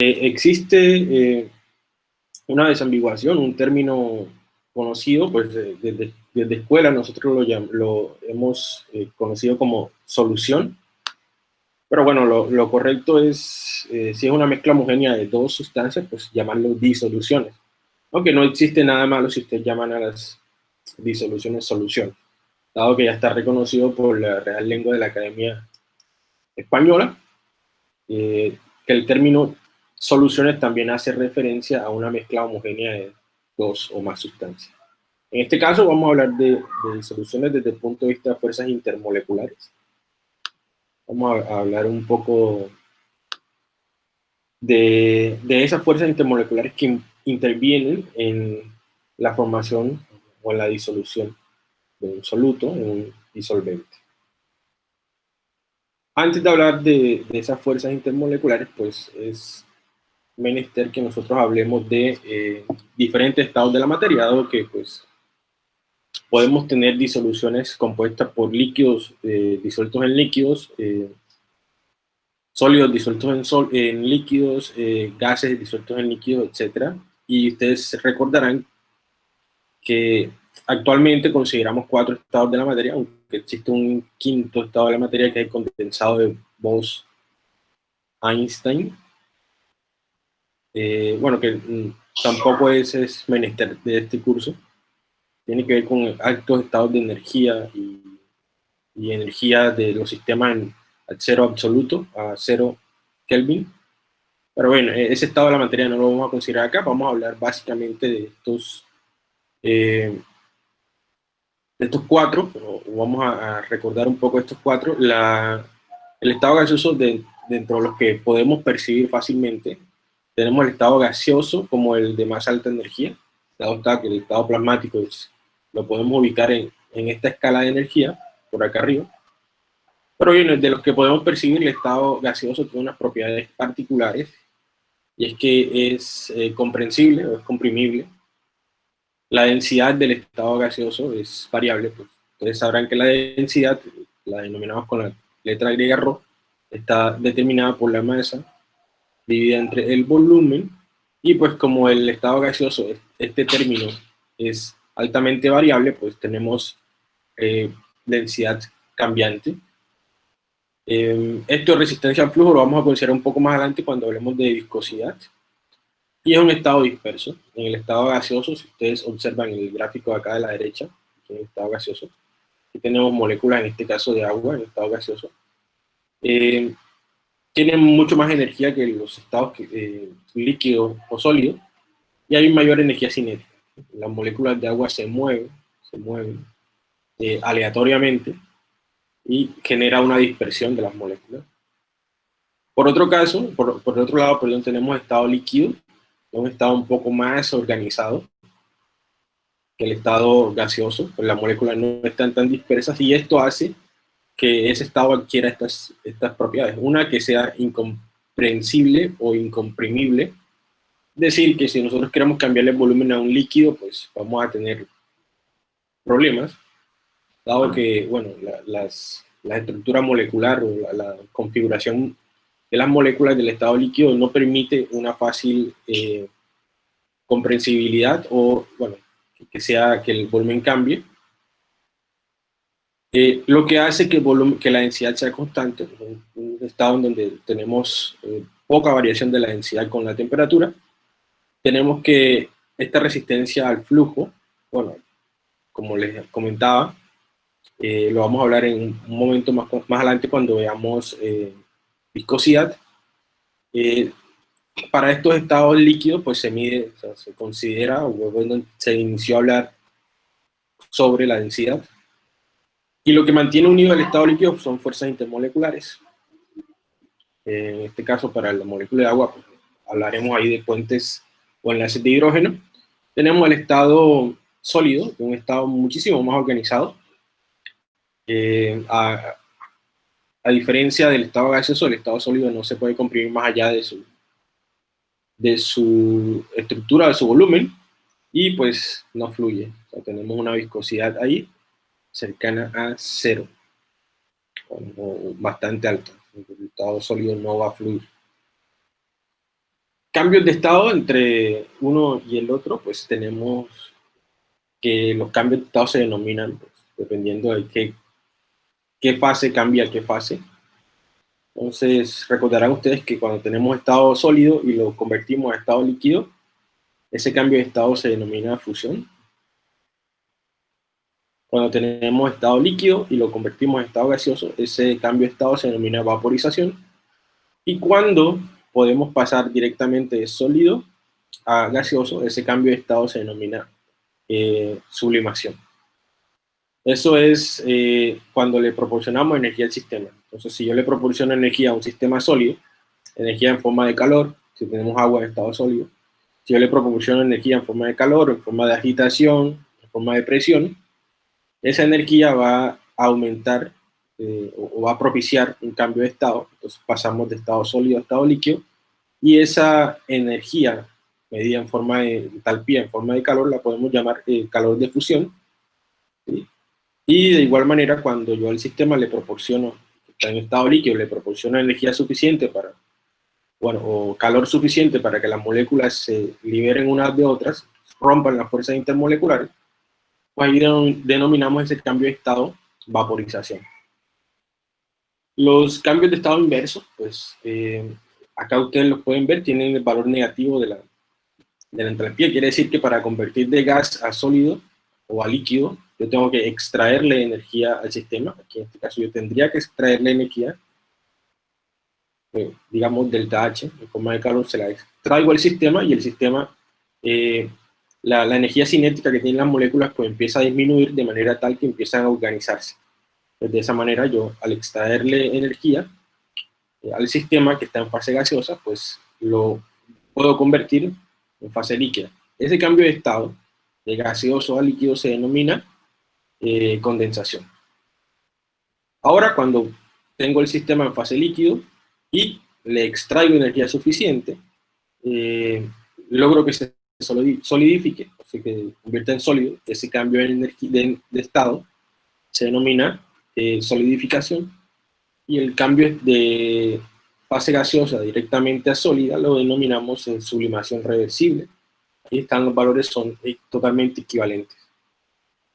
Existe una desambiguación, un término conocido, pues desde escuela nosotros lo hemos conocido como solución, pero bueno, lo correcto es, si es una mezcla homogénea de dos sustancias, pues llamarlo disoluciones, aunque no existe nada malo si ustedes llaman a las disoluciones solución, dado que ya está reconocido por la Real Lengua de la Academia Española, que el término soluciones también hace referencia a una mezcla homogénea de dos o más sustancias. En este caso vamos a hablar de soluciones desde el punto de vista de fuerzas intermoleculares. Vamos a hablar un poco de esas fuerzas intermoleculares que intervienen en la formación o en la disolución de un soluto en un disolvente. Antes de hablar de esas fuerzas intermoleculares, pues es menester que nosotros hablemos de diferentes estados de la materia, dado que pues podemos tener disoluciones compuestas por líquidos disueltos en líquidos, sólidos disueltos en líquidos, gases disueltos en líquidos, etc. Y ustedes recordarán que actualmente consideramos cuatro estados de la materia, aunque existe un quinto estado de la materia que es el condensado de Bose-Einstein. Bueno, que tampoco es menester de este curso. Tiene que ver con altos estados de energía y energía de los sistemas al cero absoluto, a cero Kelvin. Pero bueno, ese estado de la materia no lo vamos a considerar acá. Vamos a hablar básicamente de estos cuatro. Vamos a recordar un poco estos cuatro. El estado gaseoso, dentro de los que podemos percibir fácilmente, tenemos el estado gaseoso como el de más alta energía. El estado plasmático lo podemos ubicar en esta escala de energía, por acá arriba. Pero bien, de los que podemos percibir, el estado gaseoso tiene unas propiedades particulares, y es que es comprensible o es comprimible. La densidad del estado gaseoso es variable, pues ustedes sabrán que la densidad, la denominamos con la letra griega ρ, está determinada por la masa dividida entre el volumen, y pues como el estado gaseoso, este término es altamente variable, pues tenemos densidad cambiante. Esto de resistencia al flujo lo vamos a considerar un poco más adelante cuando hablemos de viscosidad. Y es un estado disperso. En el estado gaseoso, si ustedes observan el gráfico de acá de la derecha, en el estado gaseoso, aquí tenemos moléculas, en este caso de agua, en el estado gaseoso, eh, tienen mucho más energía que los estados líquidos o sólidos, y hay mayor energía cinética. Las moléculas de agua se mueven aleatoriamente, y genera una dispersión de las moléculas. Por otro lado, perdón, tenemos estado líquido, un estado un poco más organizado que el estado gaseoso, pues las moléculas no están tan dispersas, y esto hace que ese estado adquiera estas propiedades. Una, que sea incomprensible o incomprimible, es decir, que si nosotros queremos cambiarle el volumen a un líquido, pues vamos a tener problemas, dado que, bueno, la estructura molecular o la configuración de las moléculas del estado líquido no permite una fácil comprensibilidad, o, bueno, que el volumen cambie. Lo que hace que la densidad sea constante, un estado en donde tenemos poca variación de la densidad con la temperatura. Tenemos que esta resistencia al flujo, bueno, como les comentaba, lo vamos a hablar en un momento más adelante cuando veamos viscosidad. Para estos estados líquidos, pues se mide, o sea, se considera, o bueno, se inició a hablar sobre la densidad. Y lo que mantiene unido el estado líquido son fuerzas intermoleculares. En este caso, para la molécula de agua, pues, hablaremos ahí de puentes o enlaces de hidrógeno. Tenemos el estado sólido, un estado muchísimo más organizado. A diferencia del estado gaseoso, el estado sólido no se puede comprimir más allá de su estructura, de su volumen, y pues no fluye. O sea, tenemos una viscosidad ahí cercana a cero, o bastante alta. El estado sólido no va a fluir. cambios de estado entre uno y el otro, pues tenemos que los cambios de estado se denominan, pues, dependiendo de qué fase cambia qué fase. Entonces, recordarán ustedes que cuando tenemos estado sólido y lo convertimos a estado líquido, ese cambio de estado se denomina fusión. Cuando tenemos estado líquido y lo convertimos a estado gaseoso, ese cambio de estado se denomina vaporización. Y cuando podemos pasar directamente de sólido a gaseoso, ese cambio de estado se denomina sublimación. Eso es cuando le proporcionamos energía al sistema. Entonces, si yo le proporciono energía a un sistema sólido, energía en forma de calor, si tenemos agua en estado sólido, si yo le proporciono energía en forma de calor, en forma de agitación, en forma de presión, esa energía va a aumentar o va a propiciar un cambio de estado. Entonces pasamos de estado sólido a estado líquido, y esa energía medida en forma de entalpía, en forma de calor, la podemos llamar calor de fusión, ¿sí? Y de igual manera, cuando yo al sistema le proporciono, está en estado líquido, le proporciono energía suficiente para, bueno, o calor suficiente para que las moléculas se liberen unas de otras, rompan las fuerzas intermoleculares, pues ahí denominamos ese cambio de estado vaporización. Los cambios de estado inverso, pues acá ustedes los pueden ver, tienen el valor negativo de la entalpía. Quiere decir que para convertir de gas a sólido o a líquido, yo tengo que extraerle energía al sistema. Aquí en este caso yo tendría que extraerle energía, digamos delta H, en forma de calor, se la extraigo al sistema, y el sistema, la energía cinética que tienen las moléculas, pues empieza a disminuir de manera tal que empiezan a organizarse. Pues de esa manera yo, al extraerle energía al sistema que está en fase gaseosa, pues lo puedo convertir en fase líquida. Ese cambio de estado de gaseoso a líquido se denomina condensación. Ahora, cuando tengo el sistema en fase líquido y le extraigo energía suficiente, logro que se solidifique, o sea, que se convierta en sólido. Ese cambio de estado se denomina solidificación, y el cambio de fase gaseosa directamente a sólida lo denominamos en sublimación reversible. Ahí están los valores, son totalmente equivalentes.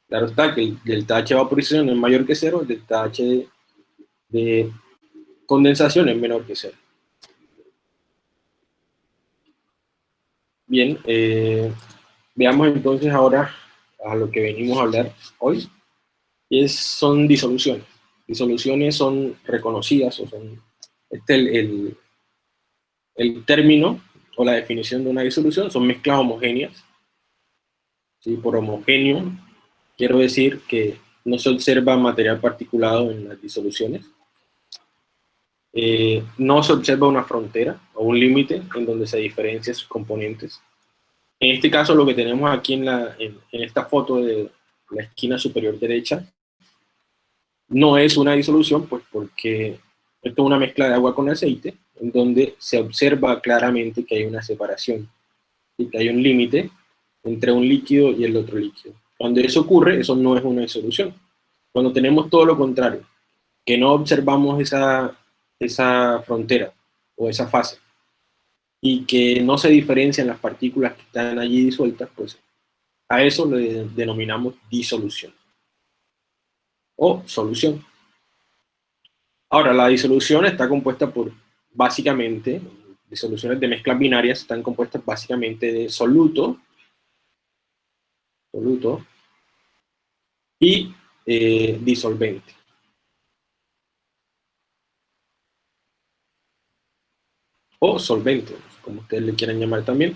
Claro está que el delta H de vaporización es mayor que cero, el delta H de condensación es menor que cero. Bien, veamos entonces ahora a lo que venimos a hablar hoy, y son disoluciones. Disoluciones son reconocidas, o son el término o la definición de una disolución, son mezclas homogéneas. ¿Sí? Por homogéneo quiero decir que no se observa material particulado en las disoluciones, no se observa una frontera o un límite en donde se diferencian sus componentes. En este caso, lo que tenemos aquí en esta foto de la esquina superior derecha no es una disolución, pues porque esto es una mezcla de agua con aceite, en donde se observa claramente que hay una separación y que hay un límite entre un líquido y el otro líquido. Cuando eso ocurre, eso no es una disolución. Cuando tenemos todo lo contrario, que no observamos esa frontera o esa fase, y que no se diferencian las partículas que están allí disueltas, pues a eso le denominamos disolución o solución. Ahora, la disolución está compuesta por, básicamente, disoluciones de mezclas binarias están compuestas básicamente de soluto y disolvente. O solvente, como ustedes le quieran llamar también.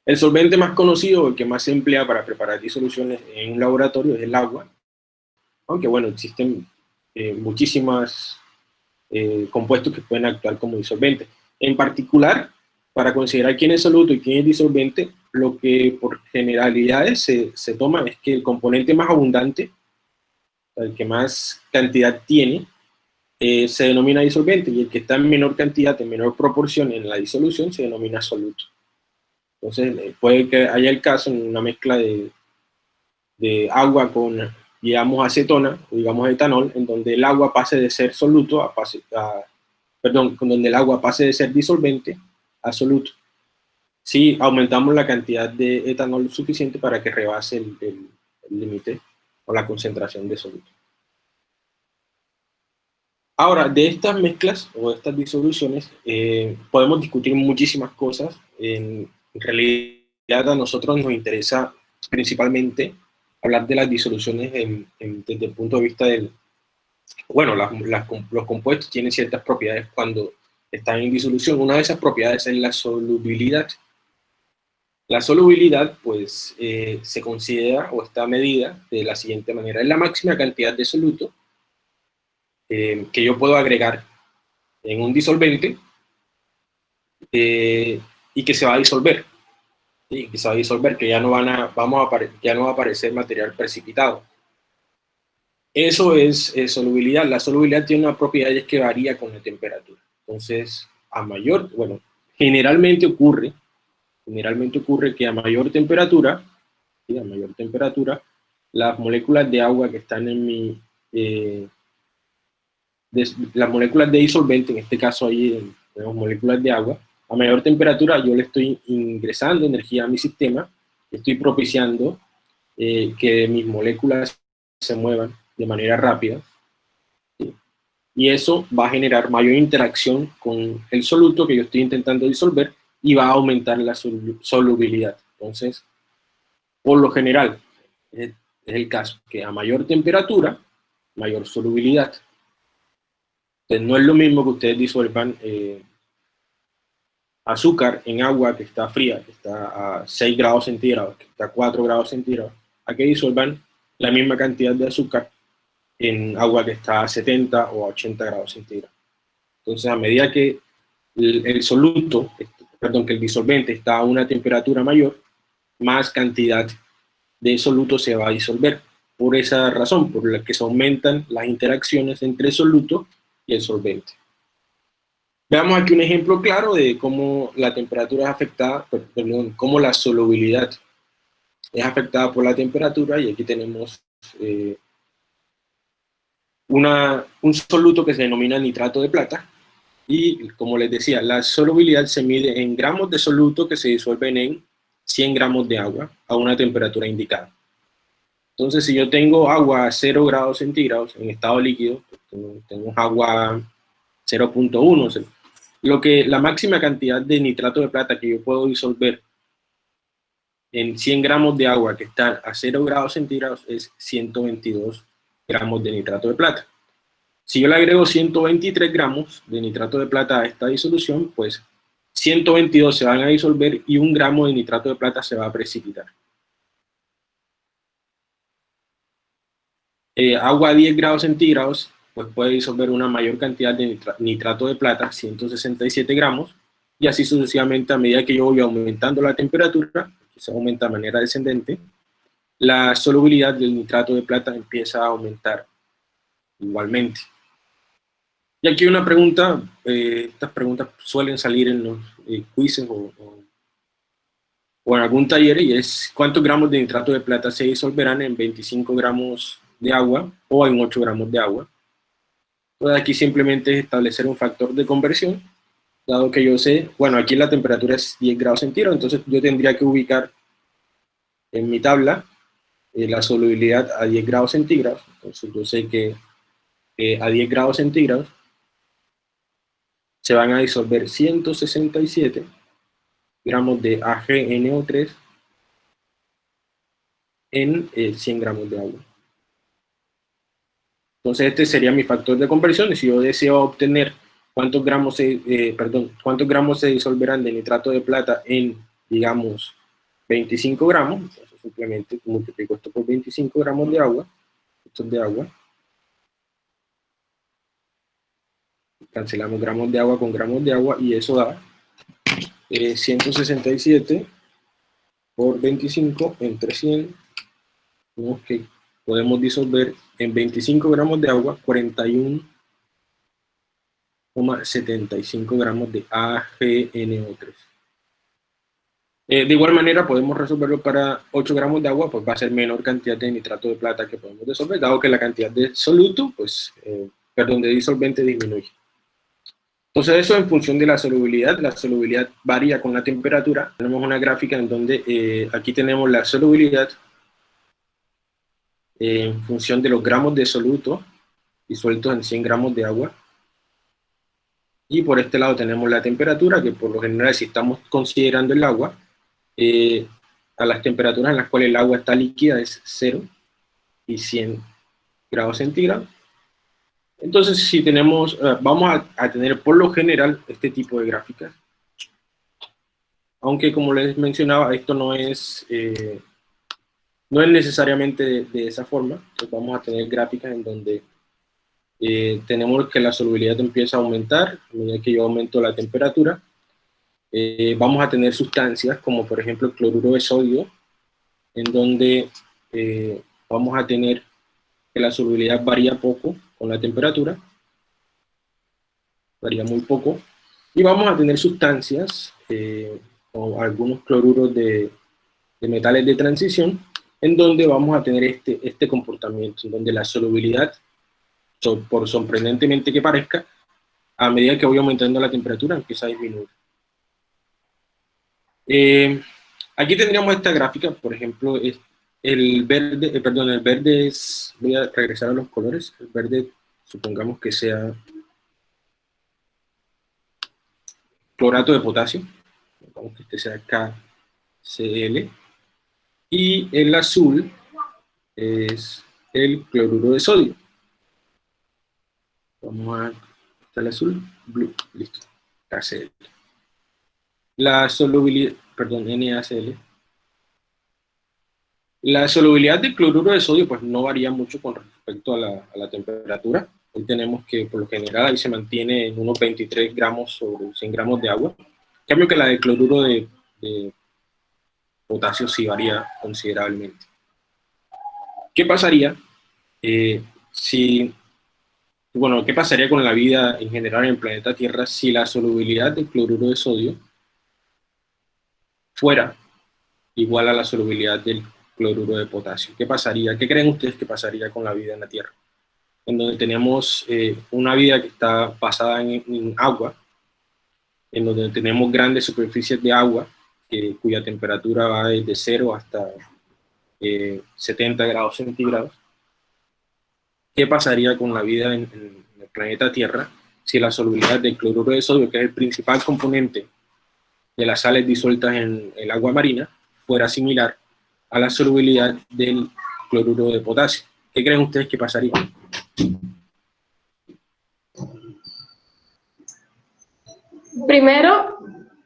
El solvente más conocido, el que más se emplea para preparar disoluciones en un laboratorio, es el agua. Aunque bueno, existen muchísimos compuestos que pueden actuar como disolvente. En particular, para considerar quién es soluto y quién es disolvente, lo que por generalidades se toma es que el componente más abundante, el que más cantidad tiene, se denomina disolvente, y el que está en menor cantidad, en menor proporción en la disolución, se denomina soluto. Entonces, puede que haya el caso en una mezcla de agua con, digamos, acetona, o digamos etanol, en donde el agua pase de ser soluto perdón, donde el agua pase de ser disolvente a soluto. Si aumentamos la cantidad de etanol suficiente para que rebase el límite o la concentración de soluto. Ahora, de estas mezclas o de estas disoluciones, podemos discutir muchísimas cosas. En realidad, a nosotros nos interesa principalmente hablar de las disoluciones desde el punto de vista del... Bueno, los compuestos tienen ciertas propiedades cuando están en disolución. Una de esas propiedades es la solubilidad. La solubilidad, pues, se considera o está medida de la siguiente manera. Es la máxima cantidad de soluto que yo puedo agregar en un disolvente y que se va a disolver. ¿Sí? Que se va a disolver, que ya no, ya no va a aparecer material precipitado. Eso es solubilidad. La solubilidad tiene una propiedad y es que varía con la temperatura. Entonces, bueno, generalmente ocurre que a mayor temperatura, ¿sí? A mayor temperatura, las moléculas de agua que están en las moléculas de disolvente, en este caso ahí tenemos moléculas de agua, a mayor temperatura yo le estoy ingresando energía a mi sistema, estoy propiciando que mis moléculas se muevan de manera rápida, ¿sí? Y eso va a generar mayor interacción con el soluto que yo estoy intentando disolver y va a aumentar la solubilidad. Entonces, por lo general, es el caso que a mayor temperatura, mayor solubilidad. Entonces, no es lo mismo que ustedes disuelvan azúcar en agua que está fría, que está a 6 grados centígrados, que está a 4 grados centígrados, a que disuelvan la misma cantidad de azúcar en agua que está a 70 o a 80 grados centígrados. Entonces, a medida que el soluto, perdón, que el disolvente está a una temperatura mayor, más cantidad de soluto se va a disolver. Por esa razón, por la que se aumentan las interacciones entre el soluto y el solvente. Veamos aquí un ejemplo claro de cómo la temperatura es afectada, perdón, cómo la solubilidad es afectada por la temperatura, y aquí tenemos un soluto que se denomina nitrato de plata, y como les decía, la solubilidad se mide en gramos de soluto que se disuelven en 100 gramos de agua a una temperatura indicada. Entonces, si yo tengo agua a 0 grados centígrados en estado líquido, tengo agua 0.1, la máxima cantidad de nitrato de plata que yo puedo disolver en 100 gramos de agua que están a 0 grados centígrados es 122 gramos de nitrato de plata. Si yo le agrego 123 gramos de nitrato de plata a esta disolución, pues 122 se van a disolver y 1 gramo de nitrato de plata se va a precipitar. Agua a 10 grados centígrados, pues puede disolver una mayor cantidad de nitrato de plata, 167 gramos, y así sucesivamente a medida que yo voy aumentando la temperatura, que se aumenta de manera descendente, la solubilidad del nitrato de plata empieza a aumentar igualmente. Y aquí hay una pregunta, estas preguntas suelen salir en los quizzes o en algún taller, y es ¿cuántos gramos de nitrato de plata se disolverán en 25 gramos de agua o en 8 gramos de agua? Entonces aquí simplemente es establecer un factor de conversión, dado que yo sé, bueno, aquí la temperatura es 10 grados centígrados, entonces yo tendría que ubicar en mi tabla la solubilidad a 10 grados centígrados, entonces yo sé que a 10 grados centígrados se van a disolver 167 gramos de AgNO3 en 100 gramos de agua. Entonces este sería mi factor de conversión, y si yo deseo obtener cuántos gramos se disolverán de nitrato de plata en, digamos, 25 gramos, entonces simplemente multiplico esto por 25 gramos de agua, esto es de agua, cancelamos gramos de agua con gramos de agua, y eso da 167 por 25 entre 100, vemos que podemos disolver en 25 gramos de agua 41,75 gramos de AgNO3. De igual manera podemos resolverlo para 8 gramos de agua, pues va a ser menor cantidad de nitrato de plata que podemos disolver, dado que la cantidad de soluto, pues, de disolvente disminuye. Entonces eso en función de la solubilidad varía con la temperatura. Tenemos una gráfica en donde aquí tenemos la solubilidad en función de los gramos de soluto disueltos en 100 gramos de agua. Y por este lado tenemos la temperatura, que por lo general si estamos considerando el agua, a las temperaturas en las cuales el agua está líquida es 0 y 100 grados centígrados. Entonces, si tenemos, vamos a tener por lo general este tipo de gráficas. Aunque como les mencionaba, esto no es necesariamente de esa forma. Entonces vamos a tener gráficas en donde tenemos que la solubilidad empieza a aumentar a medida que yo aumento la temperatura. Vamos a tener sustancias como por ejemplo el cloruro de sodio, en donde vamos a tener que la solubilidad varía poco con la temperatura, varía muy poco, y vamos a tener sustancias o algunos cloruros de metales de transición, en donde vamos a tener este comportamiento, en donde la solubilidad, por sorprendentemente que parezca, a medida que voy aumentando la temperatura, empieza a disminuir. Aquí tendríamos esta gráfica, por ejemplo, el verde es, voy a regresar a los colores, el verde supongamos que sea clorato de potasio, supongamos que este sea KCl, y el azul es el cloruro de sodio. Vamos a, está el azul, blue, listo, KCl. La solubilidad, perdón, NaCl. La solubilidad del cloruro de sodio pues no varía mucho con respecto a la temperatura. Hoy tenemos que por lo general ahí se mantiene en unos 23 gramos sobre 100 gramos de agua. En cambio que la de cloruro de potasio sí varía considerablemente. ¿Qué pasaría bueno, qué pasaría con la vida en general en el planeta Tierra si la solubilidad del cloruro de sodio fuera igual a la solubilidad del cloruro de potasio? ¿Qué pasaría? ¿Qué creen ustedes que pasaría con la vida en la Tierra? En donde tenemos una vida que está basada en agua, en donde tenemos grandes superficies de agua, cuya temperatura va desde 0 hasta 70 grados centígrados. ¿Qué pasaría con la vida en el planeta Tierra si la solubilidad del cloruro de sodio, que es el principal componente de las sales disueltas en el agua marina, fuera similar a la solubilidad del cloruro de potasio? ¿Qué creen ustedes que pasaría? Primero,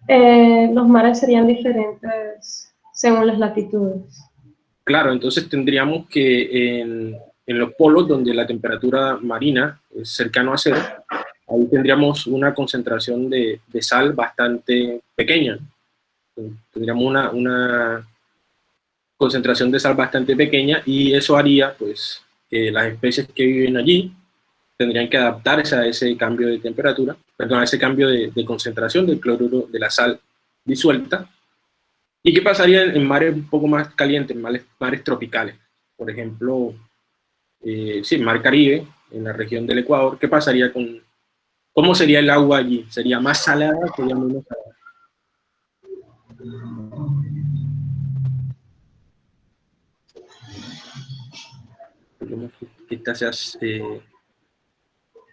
los mares serían diferentes según las latitudes. Claro, entonces tendríamos que en los polos donde la temperatura marina es cercano a 0, ahí tendríamos una concentración de sal bastante pequeña. Tendríamos una concentración de sal bastante pequeña y eso haría pues que las especies que viven allí tendrían que adaptarse a ese cambio de temperatura, perdón, a ese cambio de concentración del cloruro de la sal disuelta. ¿Y qué pasaría en mares un poco más calientes, mares tropicales? Por ejemplo, sí, Mar Caribe, en la región del Ecuador. ¿Qué pasaría cómo sería el agua allí? ¿Sería más salada o sería menos salada? Que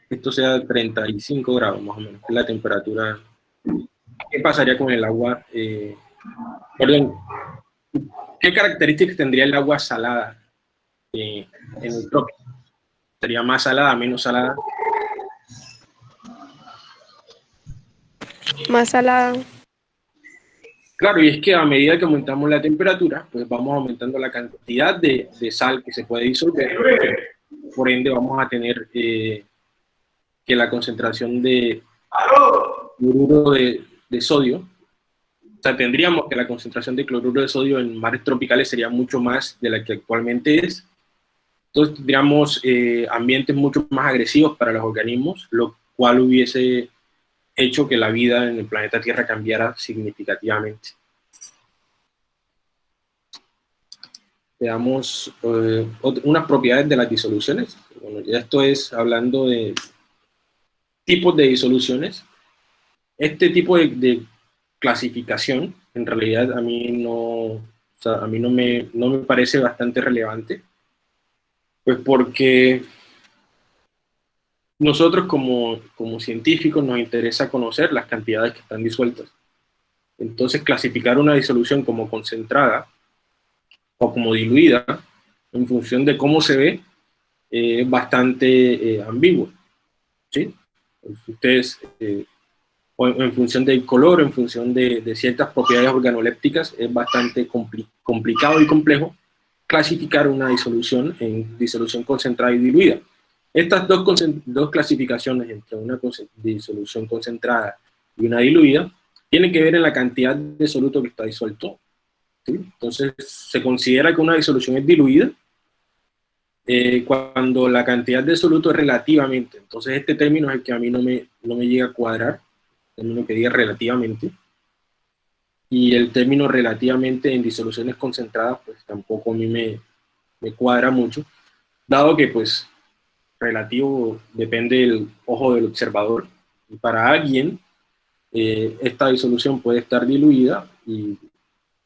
esto sea 35 grados más o menos, que es la temperatura. ¿Qué pasaría con el agua? Perdón, ¿qué características tendría el agua salada en el trópico? ¿Sería más salada, menos salada? Más salada. Claro, y es que a medida que aumentamos la temperatura, pues vamos aumentando la cantidad de sal que se puede disolver. Por ende, vamos a tener que la concentración de cloruro de sodio, o sea, tendríamos que la concentración de cloruro de sodio en mares tropicales sería mucho más de la que actualmente es. Entonces tendríamos ambientes mucho más agresivos para los organismos, lo cual hubiese hecho que la vida en el planeta Tierra cambiara significativamente. Veamos unas propiedades de las disoluciones. Bueno, ya esto es hablando de tipos de disoluciones. Este tipo de clasificación, en realidad a mí no, o sea, a mí no me parece bastante relevante, pues porque nosotros como científicos nos interesa conocer las cantidades que están disueltas. Entonces, clasificar una disolución como concentrada o como diluida, en función de cómo se ve, es bastante ambiguo, ¿sí? Ustedes, o en función del color, en función de ciertas propiedades organolépticas, es bastante complicado y complejo clasificar una disolución en disolución concentrada y diluida. Estas dos clasificaciones entre una disolución concentrada y una diluida tienen que ver en la cantidad de soluto que está disuelto, ¿sí? Entonces, se considera que una disolución es diluida cuando la cantidad de soluto es relativamente. Entonces, este término es el que a mí no me llega a cuadrar, el término que diga relativamente, y el término relativamente en disoluciones concentradas, pues tampoco a mí me cuadra mucho, dado que pues relativo depende del ojo del observador, y para alguien esta disolución puede estar diluida y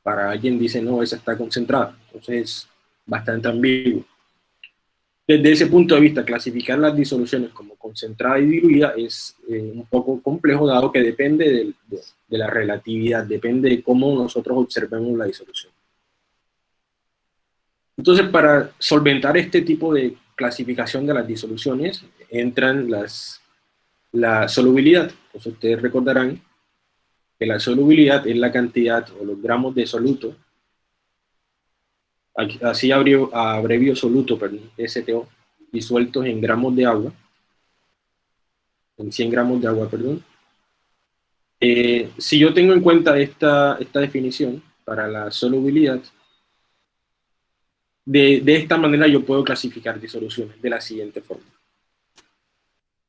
para alguien dice no, esa está concentrada, entonces es bastante ambiguo. Desde ese punto de vista, clasificar las disoluciones como concentrada y diluida es un poco complejo, dado que depende de la relatividad, depende de cómo nosotros observemos la disolución. Entonces, para solventar este tipo de clasificación de las disoluciones, entran la solubilidad. Entonces, ustedes recordarán que la solubilidad es la cantidad o los gramos de soluto, así abrevio soluto, perdón, STO, disueltos en gramos de agua, en 100 gramos de agua, perdón. Si yo tengo en cuenta esta definición para la solubilidad, de esta manera yo puedo clasificar disoluciones de la siguiente forma.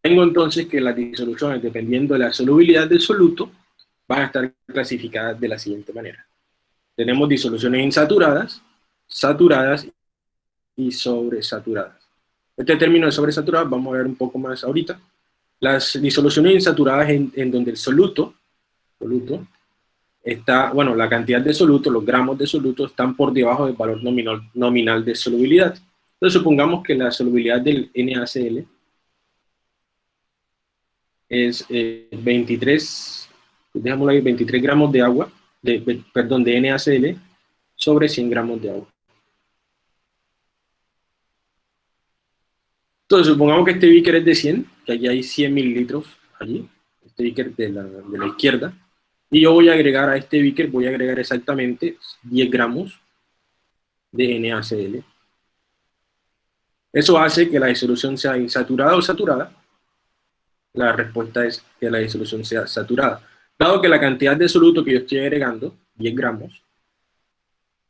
Tengo entonces que las disoluciones, dependiendo de la solubilidad del soluto, van a estar clasificadas de la siguiente manera. Tenemos disoluciones insaturadas, saturadas y sobresaturadas. Este término de sobresaturadas vamos a ver un poco más ahorita. Las disoluciones insaturadas en donde el soluto está, bueno, la cantidad de soluto, los gramos de soluto están por debajo del valor nominal de solubilidad. Entonces supongamos que la solubilidad del NaCl es 23, dejémoslo ahí, 23 gramos de agua, perdón, de NaCl sobre 100 gramos de agua. Entonces, supongamos que este beaker es de 100, que allí hay 100 mililitros, allí, este beaker de la izquierda, y yo voy a agregar a este beaker, voy a agregar exactamente 10 gramos de NaCl. Eso hace que la disolución sea insaturada o saturada. La respuesta es que la disolución sea saturada. Dado que la cantidad de soluto que yo estoy agregando, 10 gramos,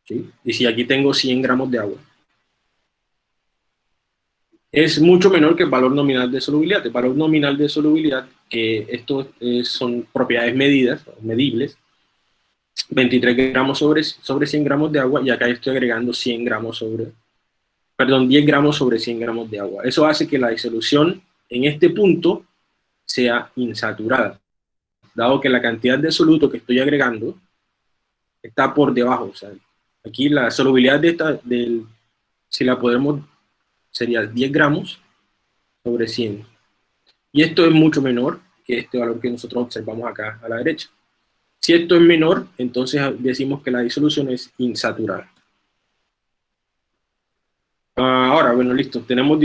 ¿sí? Y si aquí tengo 100 gramos de agua, es mucho menor que el valor nominal de solubilidad. El valor nominal de solubilidad, que esto son propiedades medibles, 23 gramos sobre 100 gramos de agua, y acá estoy agregando 100 gramos perdón, 10 gramos sobre 100 gramos de agua. Eso hace que la disolución en este punto sea insaturada, dado que la cantidad de soluto que estoy agregando está por debajo. O sea, aquí la solubilidad si la podemos, sería 10 gramos sobre 100. Y esto es mucho menor que este valor que nosotros observamos acá a la derecha. Si esto es menor, entonces decimos que la disolución es insaturada. Ahora, bueno, listo, tenemos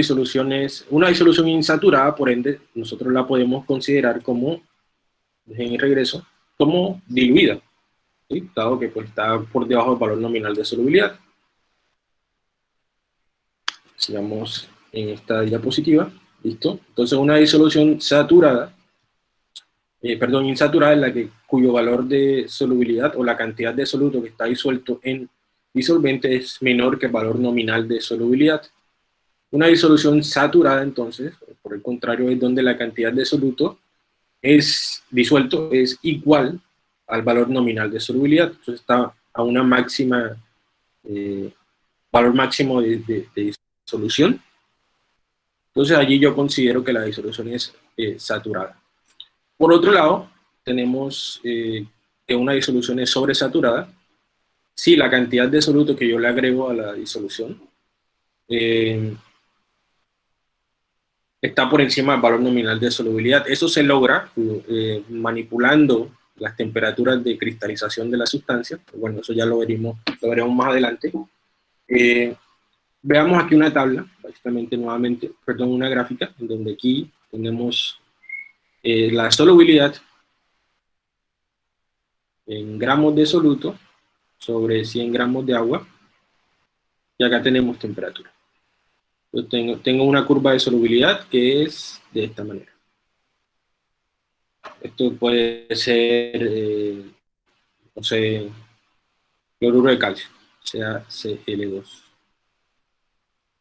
una disolución insaturada, por ende, nosotros la podemos considerar como, en regreso, como diluida, ¿sí? Dado que pues, está por debajo del valor nominal de solubilidad. Sigamos en esta diapositiva, ¿listo? Entonces, una disolución saturada, insaturada es cuyo valor de solubilidad o la cantidad de soluto que está disuelto en disolvente es menor que el valor nominal de solubilidad. Una disolución saturada, entonces, por el contrario, es donde la cantidad de soluto disuelto es igual al valor nominal de solubilidad. Entonces está a una máxima, valor máximo de disolución. Entonces allí yo considero que la disolución es saturada. Por otro lado, tenemos que una disolución es sobresaturada si la cantidad de soluto que yo le agrego a la disolución está por encima del valor nominal de solubilidad. Eso se logra manipulando las temperaturas de cristalización de la sustancia. Bueno, eso ya lo veremos más adelante. Veamos aquí una tabla, básicamente nuevamente, perdón, una gráfica, en donde aquí tenemos la solubilidad en gramos de soluto sobre 100 gramos de agua, y acá tenemos temperatura. Yo tengo una curva de solubilidad que es de esta manera. Esto puede ser, no sé, cloruro de calcio, sea Cl2.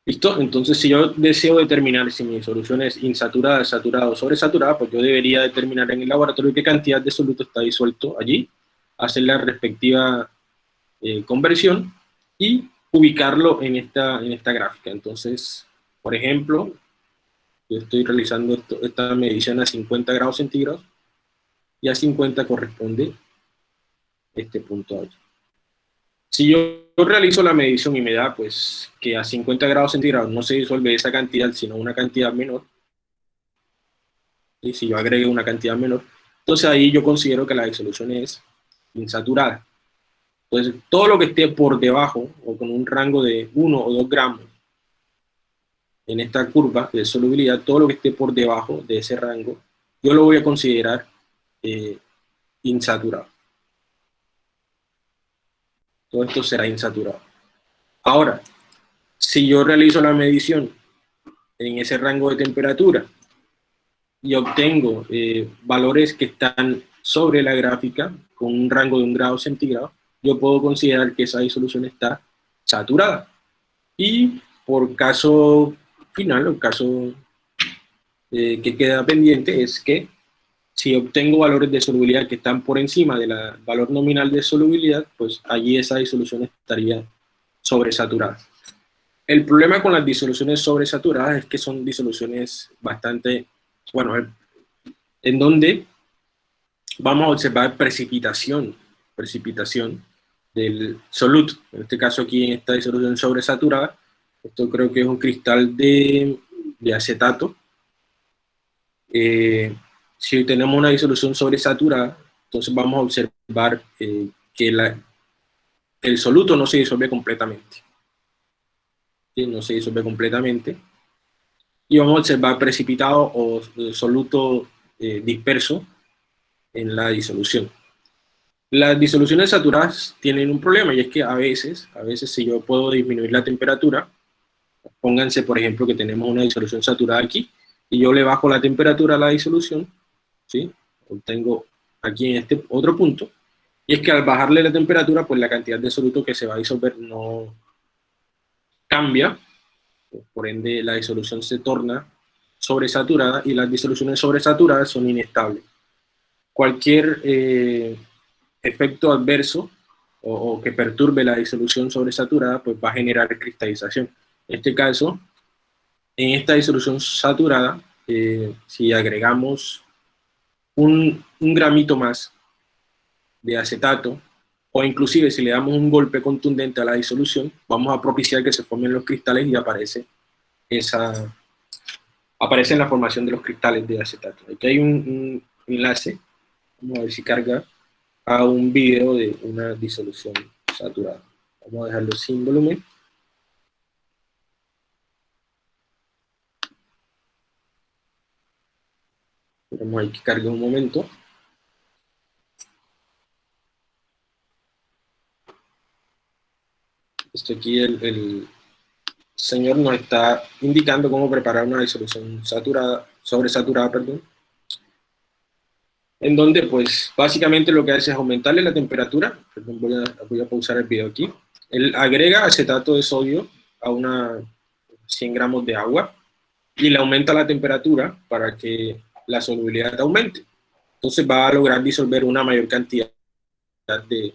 ¿Listo? Entonces, si yo deseo determinar si mi solución es insaturada, saturada o sobresaturada, pues yo debería determinar en el laboratorio qué cantidad de soluto está disuelto allí, hacer la respectiva conversión y ubicarlo en esta gráfica. Entonces, por ejemplo, yo estoy realizando esta medición a 50 grados centígrados, y a 50 corresponde este punto allí. Si yo realizo la medición y me da pues que a 50 grados centígrados no se disuelve esa cantidad, sino una cantidad menor, y si yo agrego una cantidad menor, entonces ahí yo considero que la disolución es insaturada. Entonces, todo lo que esté por debajo, o con un rango de 1 o 2 gramos, en esta curva de solubilidad, todo lo que esté por debajo de ese rango, yo lo voy a considerar insaturado. Todo esto será insaturado. Ahora, si yo realizo la medición en ese rango de temperatura y obtengo valores que están sobre la gráfica, con un rango de 1 grado centígrado, yo puedo considerar que esa disolución está saturada. Y por caso final, el caso que queda pendiente es que si obtengo valores de solubilidad que están por encima del valor nominal de solubilidad, pues allí esa disolución estaría sobresaturada. El problema con las disoluciones sobresaturadas es que son disoluciones bastante, bueno, en donde vamos a observar precipitación del soluto. En este caso aquí, en esta disolución sobresaturada, esto creo que es un cristal de acetato. Si tenemos una disolución sobresaturada, entonces vamos a observar que el soluto no se disuelve completamente. ¿Sí? No se disuelve completamente. Y vamos a observar precipitado o soluto disperso en la disolución. Las disoluciones saturadas tienen un problema, y es que a veces si yo puedo disminuir la temperatura, pónganse por ejemplo que tenemos una disolución saturada aquí, y yo le bajo la temperatura a la disolución, ¿sí? Obtengo aquí en este otro punto, y es que al bajarle la temperatura, pues la cantidad de soluto que se va a disolver no cambia, por ende la disolución se torna sobresaturada, y las disoluciones sobresaturadas son inestables. Cualquier efecto adverso o que perturbe la disolución sobresaturada, pues va a generar cristalización. En este caso, en esta disolución saturada, si agregamos un gramito más de acetato, o inclusive si le damos un golpe contundente a la disolución, vamos a propiciar que se formen los cristales y aparece la formación de los cristales de acetato. Aquí hay un enlace, vamos a ver si carga, a un video de una disolución saturada. Vamos a dejarlo sin volumen. Esperemos ahí que cargue un momento. Esto aquí el señor nos está indicando cómo preparar una disolución sobresaturada, perdón, en donde pues básicamente lo que hace es aumentarle la temperatura. Perdón, voy a pausar el video aquí. Él agrega acetato de sodio a 100 gramos de agua y le aumenta la temperatura para que la solubilidad aumente. Entonces va a lograr disolver una mayor cantidad de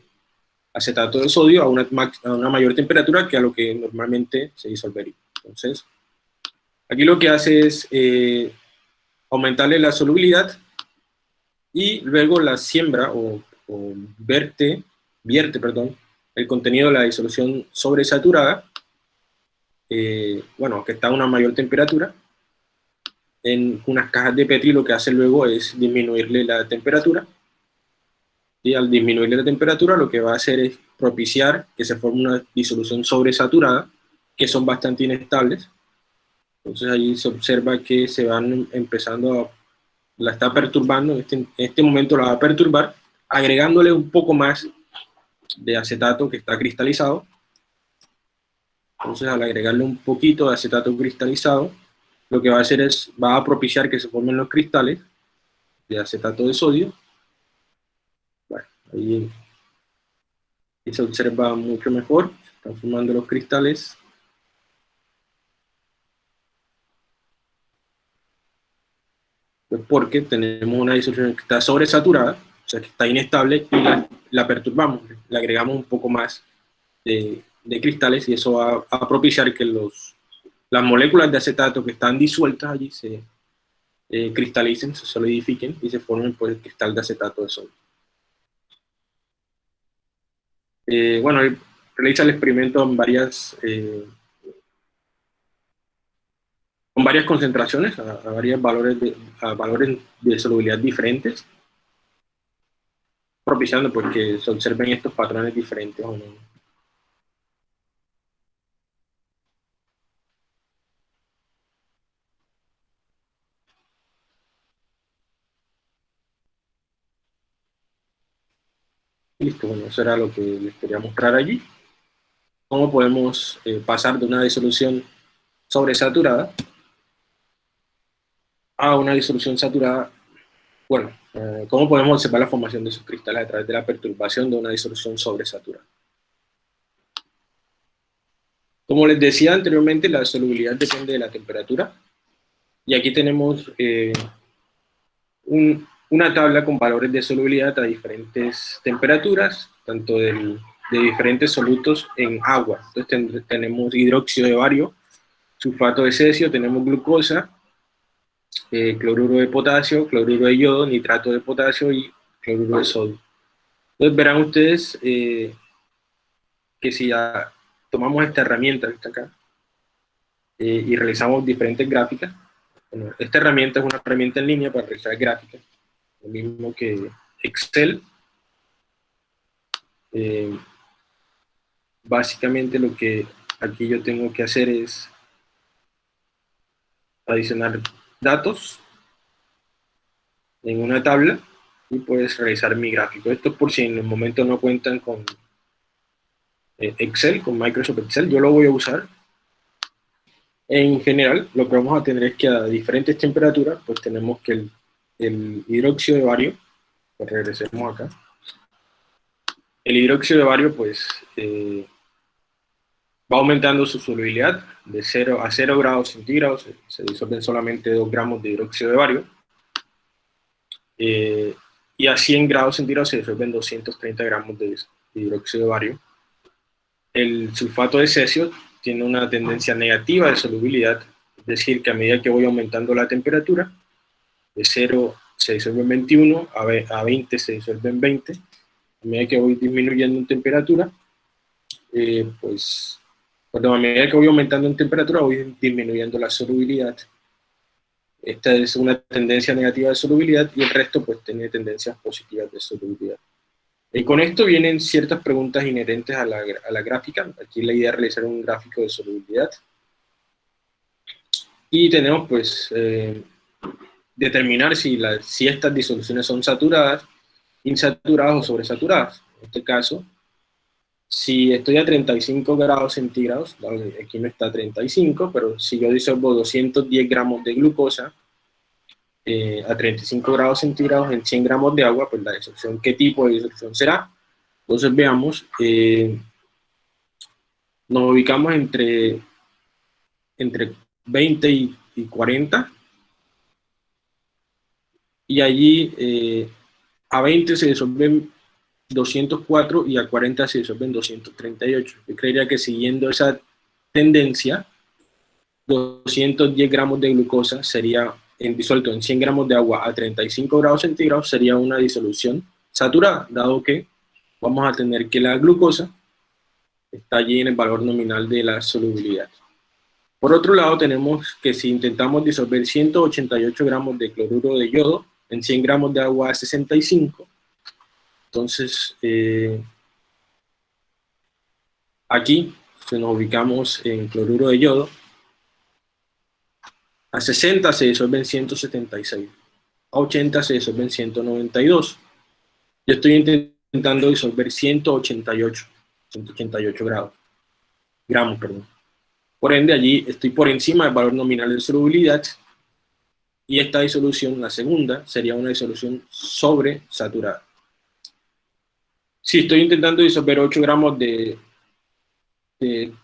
acetato de sodio a una mayor temperatura que a lo que normalmente se disolvería. Entonces, aquí lo que hace es aumentarle la solubilidad, y luego la siembra vierte, el contenido de la disolución sobresaturada, bueno, que está a una mayor temperatura, en unas cajas de Petri. Lo que hace luego es disminuirle la temperatura, y al disminuirle la temperatura lo que va a hacer es propiciar que se forme una disolución sobresaturada, que son bastante inestables. Entonces ahí se observa que se van empezando la está perturbando, en este momento la va a perturbar, agregándole un poco más de acetato que está cristalizado. Entonces al agregarle un poquito de acetato cristalizado, lo que va a hacer es, va a propiciar que se formen los cristales de acetato de sodio. Bueno, ahí se observa mucho mejor, se están formando los cristales. Pues porque tenemos una disolución que está sobresaturada, o sea que está inestable, y la perturbamos, le agregamos un poco más de cristales, y eso va a propiciar que las moléculas de acetato que están disueltas allí se cristalicen, se solidifiquen y se formen pues, el cristal de acetato de sodio. Bueno, él realiza el experimento en con varias concentraciones, a varios valores de solubilidad diferentes, propiciando pues, que se observen estos patrones diferentes o no. Listo, bueno, eso era lo que les quería mostrar allí. Cómo podemos pasar de una disolución sobresaturada a una disolución saturada. Bueno, cómo podemos observar la formación de esos cristales a través de la perturbación de una disolución sobresaturada. Como les decía anteriormente, la solubilidad depende de la temperatura, y aquí tenemos una tabla con valores de solubilidad a diferentes temperaturas, tanto de diferentes solutos en agua. Entonces tenemos hidróxido de bario, sulfato de cesio, tenemos glucosa, cloruro de potasio, cloruro de yodo, nitrato de potasio y cloruro de sodio. Entonces verán ustedes que si ya tomamos esta herramienta que está acá y realizamos diferentes gráficas, bueno, esta herramienta es una herramienta en línea para realizar gráficas, lo mismo que Excel. Básicamente lo que aquí yo tengo que hacer es adicionar datos en una tabla y puedes realizar mi gráfico. Esto es por si en el momento no cuentan con Excel, con Microsoft Excel. Yo lo voy a usar. En general, lo que vamos a tener es que a diferentes temperaturas, pues tenemos que el hidróxido de bario, pues regresemos acá, el hidróxido de bario pues va aumentando su solubilidad de 0 a 0 grados centígrados, se disuelven solamente 2 gramos de hidróxido de bario, y a 100 grados centígrados se disuelven 230 gramos de hidróxido de bario. El sulfato de cesio tiene una tendencia negativa de solubilidad, es decir, que a medida que voy aumentando la temperatura, de 0 se disuelve en 21, a 20 se disuelve en 20, a medida que voy disminuyendo en temperatura, a medida que voy aumentando en temperatura, voy disminuyendo la solubilidad. Esta es una tendencia negativa de solubilidad, y el resto pues tiene tendencias positivas de solubilidad. Y con esto vienen ciertas preguntas inherentes a la gráfica. Aquí la idea es realizar un gráfico de solubilidad. Y tenemos pues determinar si estas disoluciones son saturadas, insaturadas o sobresaturadas. En este caso, si estoy a 35 grados centígrados, aquí no está 35, pero si yo disuelvo 210 gramos de glucosa a 35 grados centígrados en 100 gramos de agua, pues la disolución, ¿qué tipo de disolución será? Entonces veamos, nos ubicamos entre 20 y 40, y allí a 20 se disuelven 204 y a 40 se disuelven 238. Yo creería que siguiendo esa tendencia, 210 gramos de glucosa sería disuelto en 100 gramos de agua a 35 grados centígrados sería una disolución saturada, dado que vamos a tener que la glucosa está allí en el valor nominal de la solubilidad. Por otro lado, tenemos que si intentamos disolver 188 gramos de cloruro de yodo en 100 gramos de agua a 65, entonces aquí, si nos ubicamos en cloruro de yodo, a 60 se disuelven 176, a 80 se disuelven 192. Yo estoy intentando disolver 188 gramos, perdón. Por ende, allí estoy por encima del valor nominal de solubilidad, y esta disolución, la segunda, sería una disolución sobresaturada. Si estoy intentando disolver 8 gramos de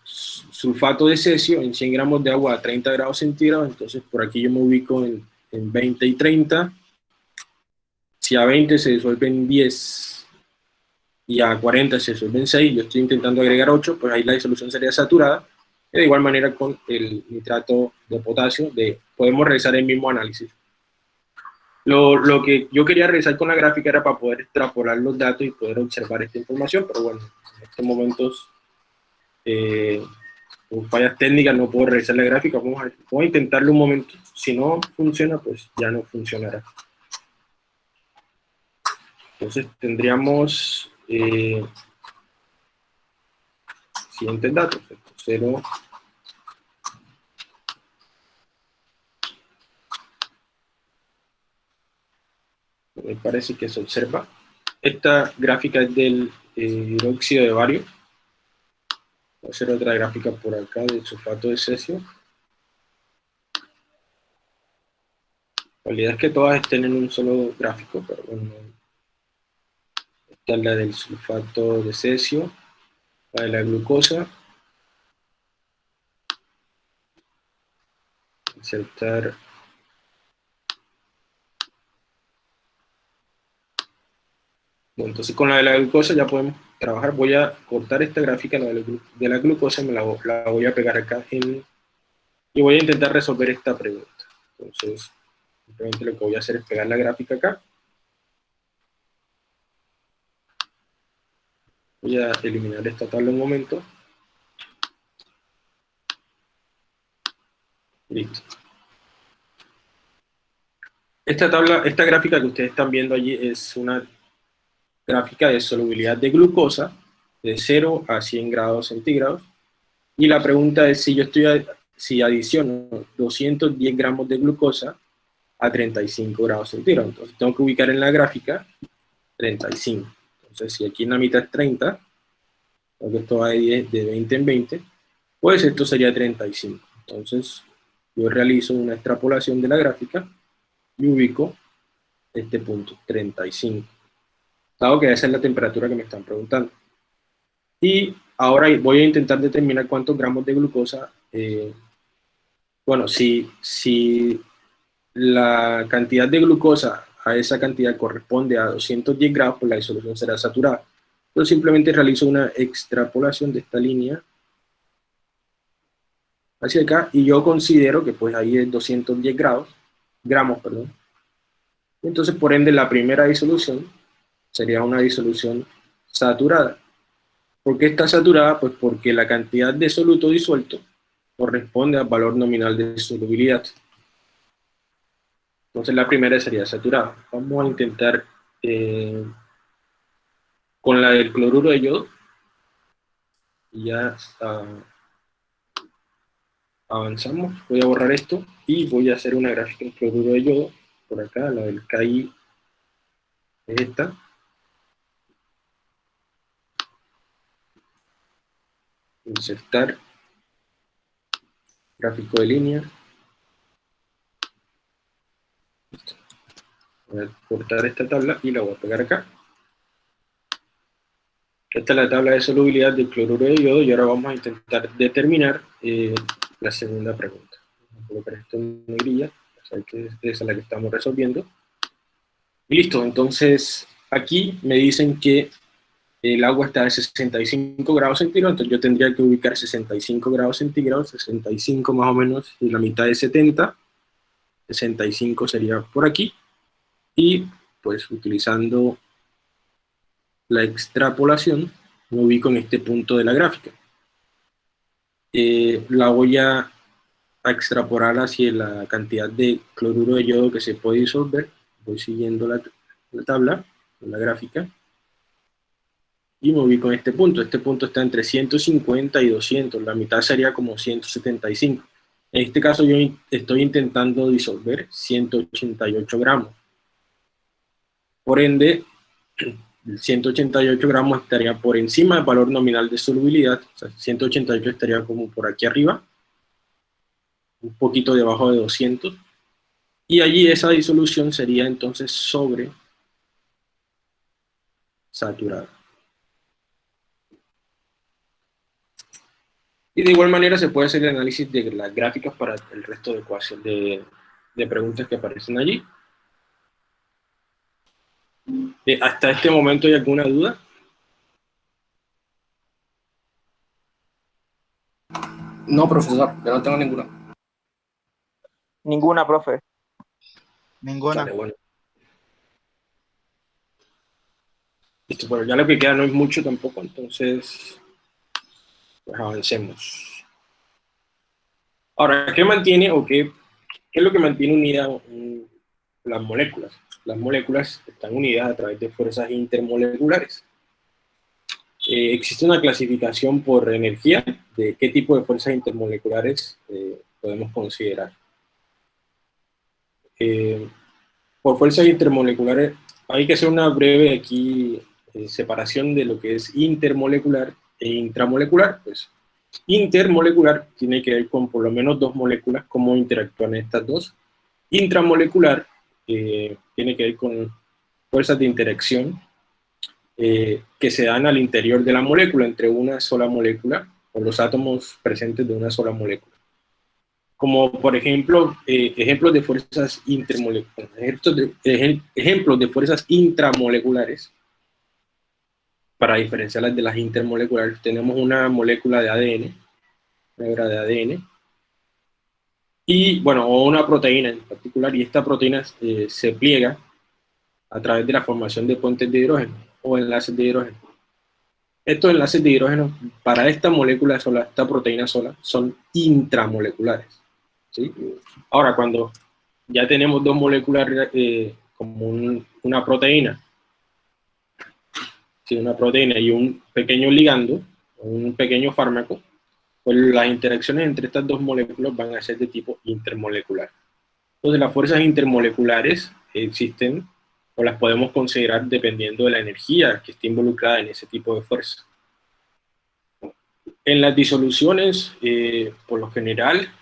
sulfato de cesio en 100 gramos de agua a 30 grados centígrados, entonces por aquí yo me ubico en 20 y 30. Si a 20 se disuelven 10 y a 40 se disuelven 6, yo estoy intentando agregar 8, pues ahí la disolución sería saturada. Y de igual manera con el nitrato de potasio, podemos realizar el mismo análisis. Lo que yo quería realizar con la gráfica era para poder extrapolar los datos y poder observar esta información, pero bueno, en estos momentos, con fallas técnicas, no puedo realizar la gráfica. Vamos a intentarlo un momento. Si no funciona, pues ya no funcionará. Entonces tendríamos siguientes datos. 0, me parece que se observa. Esta gráfica es del hidróxido de bario. Voy a hacer otra gráfica por acá del sulfato de cesio. La realidad es que todas estén en un solo gráfico, pero bueno. Esta es la del sulfato de cesio, la de la glucosa. Insertar. Bueno, entonces con la de la glucosa ya podemos trabajar. Voy a cortar esta gráfica, la de la glucosa, y la voy a pegar acá y voy a intentar resolver esta pregunta. Entonces, simplemente lo que voy a hacer es pegar la gráfica acá. Voy a eliminar esta tabla un momento. Listo. Esta gráfica que ustedes están viendo allí es una gráfica de solubilidad de glucosa de 0 a 100 grados centígrados. Y la pregunta es si adiciono 210 gramos de glucosa a 35 grados centígrados. Entonces tengo que ubicar en la gráfica 35. Entonces si aquí en la mitad es 30, porque esto va de 20 en 20, pues esto sería 35. Entonces yo realizo una extrapolación de la gráfica y ubico este punto, 35. Dado que esa es la temperatura que me están preguntando. Y ahora voy a intentar determinar cuántos gramos de glucosa, bueno, si la cantidad de glucosa a esa cantidad corresponde a 210 grados, pues la disolución será saturada. Yo simplemente realizo una extrapolación de esta línea hacia acá, y yo considero que pues ahí es 210 gramos, perdón. Entonces, por ende, la primera disolución sería una disolución saturada. ¿Por qué está saturada? Pues porque la cantidad de soluto disuelto corresponde al valor nominal de solubilidad. Entonces la primera sería saturada. Vamos a intentar con la del cloruro de yodo. Ya avanzamos. Voy a borrar esto y voy a hacer una gráfica del cloruro de yodo. Por acá, la del KI es esta. Insertar. Gráfico de línea. Listo. Voy a cortar esta tabla y la voy a pegar acá. Esta es la tabla de solubilidad del cloruro de yodo, y ahora vamos a intentar determinar la segunda pregunta. Voy a colocar esto en negrilla, que esa es la que estamos resolviendo. Y listo, entonces aquí me dicen que el agua está a 65 grados centígrados, entonces yo tendría que ubicar 65 grados centígrados, 65 más o menos, y la mitad de 70. 65 sería por aquí, y pues utilizando la extrapolación me ubico en este punto de la gráfica. La voy a extrapolar hacia la cantidad de cloruro de yodo que se puede disolver. Voy siguiendo la tabla, la gráfica, y me ubico en este punto. Este punto está entre 150 y 200, la mitad sería como 175. En este caso yo estoy intentando disolver 188 gramos. Por ende, 188 gramos estaría por encima del valor nominal de solubilidad, o sea, 188 estaría como por aquí arriba, un poquito debajo de 200, y allí esa disolución sería entonces sobre saturada. Y de igual manera se puede hacer el análisis de las gráficas para el resto de ecuaciones, de preguntas que aparecen allí. ¿Hasta este momento hay alguna duda? No, profesor, yo no tengo ninguna. Ninguna, profe. Ninguna. Vale, bueno. Listo, pero ya lo que queda no es mucho tampoco, entonces pues avancemos. Ahora, ¿qué mantiene o qué es lo que mantiene unidas las moléculas? Las moléculas están unidas a través de fuerzas intermoleculares. Existe una clasificación por energía de qué tipo de fuerzas intermoleculares podemos considerar. Por fuerzas intermoleculares hay que hacer una breve aquí separación de lo que es intermolecular e intramolecular. Pues intermolecular tiene que ver con por lo menos dos moléculas, cómo interactúan estas dos. Intramolecular tiene que ver con fuerzas de interacción que se dan al interior de la molécula, entre una sola molécula, o los átomos presentes de una sola molécula. Como por ejemplo, ejemplos de fuerzas intermoleculares, ejemplos de fuerzas intramoleculares. Para diferenciarlas de las intermoleculares, tenemos una molécula de ADN, una hebra de ADN, y bueno, o una proteína en particular, y esta proteína se pliega a través de la formación de puentes de hidrógeno o enlaces de hidrógeno. Estos enlaces de hidrógeno para esta molécula sola, esta proteína sola, son intramoleculares, ¿sí? Ahora, cuando ya tenemos dos moléculas como una proteína, ¿sí? Una proteína y un pequeño ligando, un pequeño fármaco, pues las interacciones entre estas dos moléculas van a ser de tipo intermolecular. Entonces las fuerzas intermoleculares existen o las podemos considerar dependiendo de la energía que esté involucrada en ese tipo de fuerza. En las disoluciones, por lo general,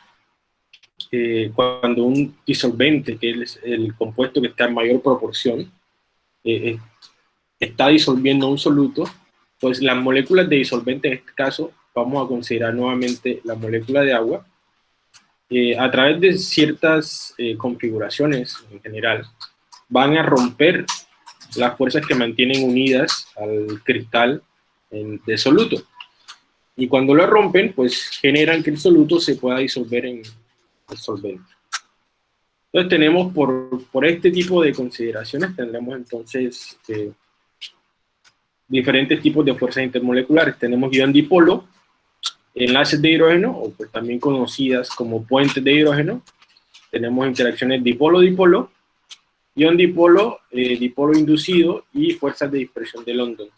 cuando un disolvente, que es el compuesto que está en mayor proporción, está disolviendo un soluto, pues las moléculas de disolvente, en este caso, vamos a considerar nuevamente la molécula de agua, a través de ciertas configuraciones en general, van a romper las fuerzas que mantienen unidas al cristal de soluto. Y cuando lo rompen, pues generan que el soluto se pueda disolver en el solvente. Entonces tenemos por este tipo de consideraciones, tendremos entonces diferentes tipos de fuerzas intermoleculares. Tenemos ion dipolo, enlaces de hidrógeno, o pues también conocidas como puentes de hidrógeno. Tenemos interacciones dipolo-dipolo, ion dipolo, dipolo inducido y fuerzas de dispersión de London.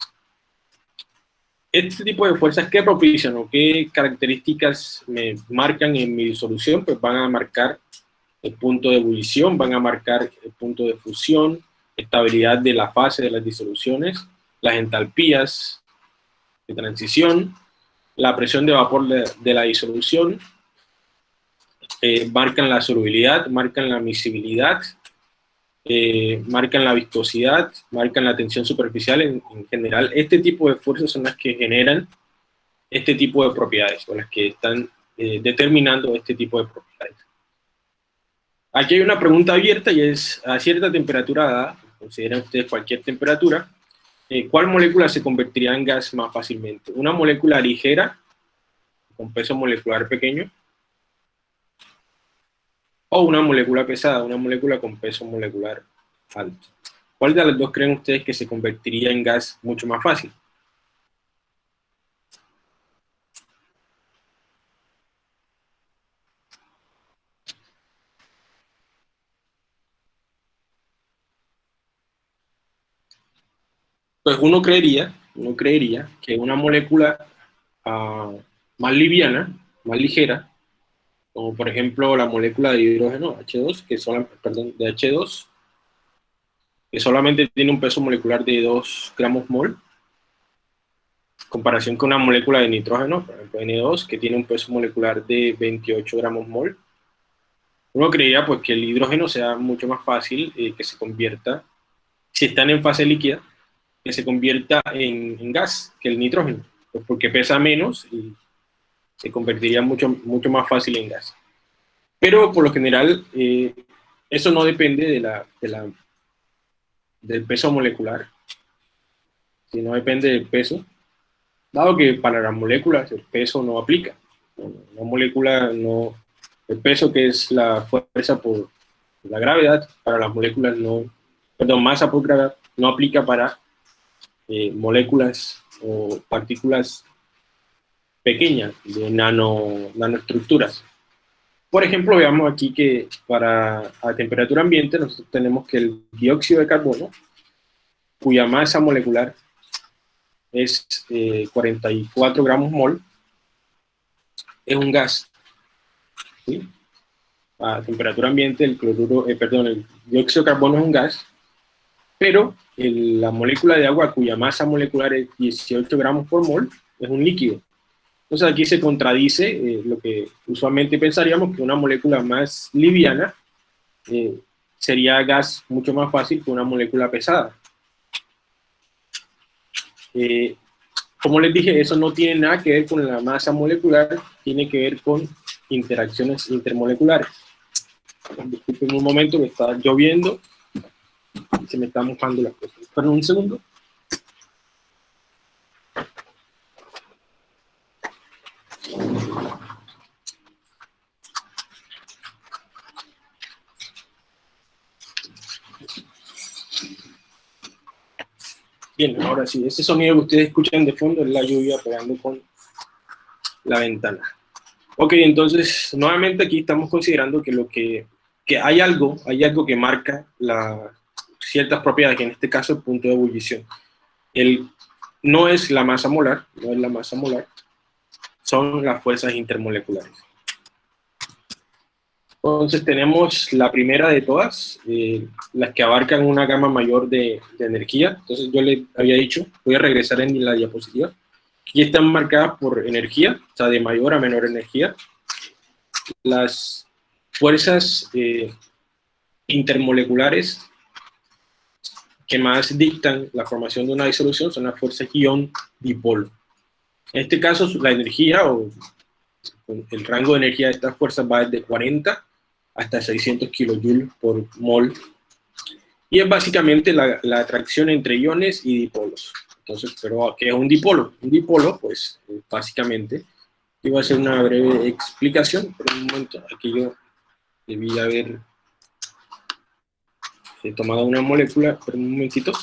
Este tipo de fuerzas, ¿qué propician o qué características me marcan en mi disolución? Pues van a marcar el punto de ebullición, van a marcar el punto de fusión, estabilidad de la fase de las disoluciones, las entalpías de transición, la presión de vapor de la disolución, marcan la solubilidad, marcan la miscibilidad, marcan la viscosidad, marcan la tensión superficial. En general, este tipo de fuerzas son las que generan este tipo de propiedades, o las que están determinando este tipo de propiedades. Aquí hay una pregunta abierta y es: a cierta temperatura dada, consideran ustedes cualquier temperatura, ¿cuál molécula se convertiría en gas más fácilmente? ¿Una molécula ligera, con peso molecular pequeño? o una molécula pesada, una molécula con peso molecular alto. ¿Cuál de las dos creen ustedes que se convertiría en gas mucho más fácil? Pues uno creería que una molécula más liviana, más ligera, como por ejemplo la molécula de hidrógeno H2, de H2, que solamente tiene un peso molecular de 2 gramos mol, en comparación con una molécula de nitrógeno, por ejemplo N2, que tiene un peso molecular de 28 gramos mol. Uno creería pues que el hidrógeno sea mucho más fácil que se convierta, si están en fase líquida, que se convierta en gas que el nitrógeno, pues porque pesa menos y se convertiría mucho más fácil en gas. Pero por lo general, eso no depende del peso molecular, sino depende del peso, dado que para las moléculas el peso no aplica. Una molécula no, el peso que es la fuerza por la gravedad, para las moléculas no, perdón, masa por gravedad, no aplica para moléculas o partículas pequeñas de nanoestructuras. Por ejemplo, veamos aquí que a temperatura ambiente nosotros tenemos que el dióxido de carbono, cuya masa molecular es 44 gramos mol, es un gas. ¿Sí? A temperatura ambiente el dióxido de carbono es un gas, pero la molécula de agua cuya masa molecular es 18 gramos por mol es un líquido. Entonces aquí se contradice lo que usualmente pensaríamos, que una molécula más liviana sería gas mucho más fácil que una molécula pesada. Como les dije, eso no tiene nada que ver con la masa molecular, tiene que ver con interacciones intermoleculares. Disculpen un momento que está lloviendo y se me están mojando las cosas. Esperen un segundo. Bien, ahora sí, ese sonido que ustedes escuchan de fondo es la lluvia pegando con la ventana. Ok, entonces, nuevamente aquí estamos considerando que hay algo que marca ciertas propiedades, que en este caso el punto de ebullición. No es la masa molar, son las fuerzas intermoleculares. Entonces tenemos la primera de todas, las que abarcan una gama mayor de energía. Entonces yo les había dicho, voy a regresar en la diapositiva, aquí están marcadas por energía, o sea, de mayor a menor energía. Las fuerzas intermoleculares que más dictan la formación de una disolución son las fuerzas ion-dipolo. En este caso, la energía o el rango de energía de estas fuerzas va desde 40 hasta 600 kilojoules por mol, y es básicamente la atracción entre iones y dipolos. Entonces, ¿pero qué es un dipolo? Un dipolo, pues, básicamente, y voy a hacer una breve explicación, pero un momento, aquí yo debí haber tomado una molécula, pero un momentito.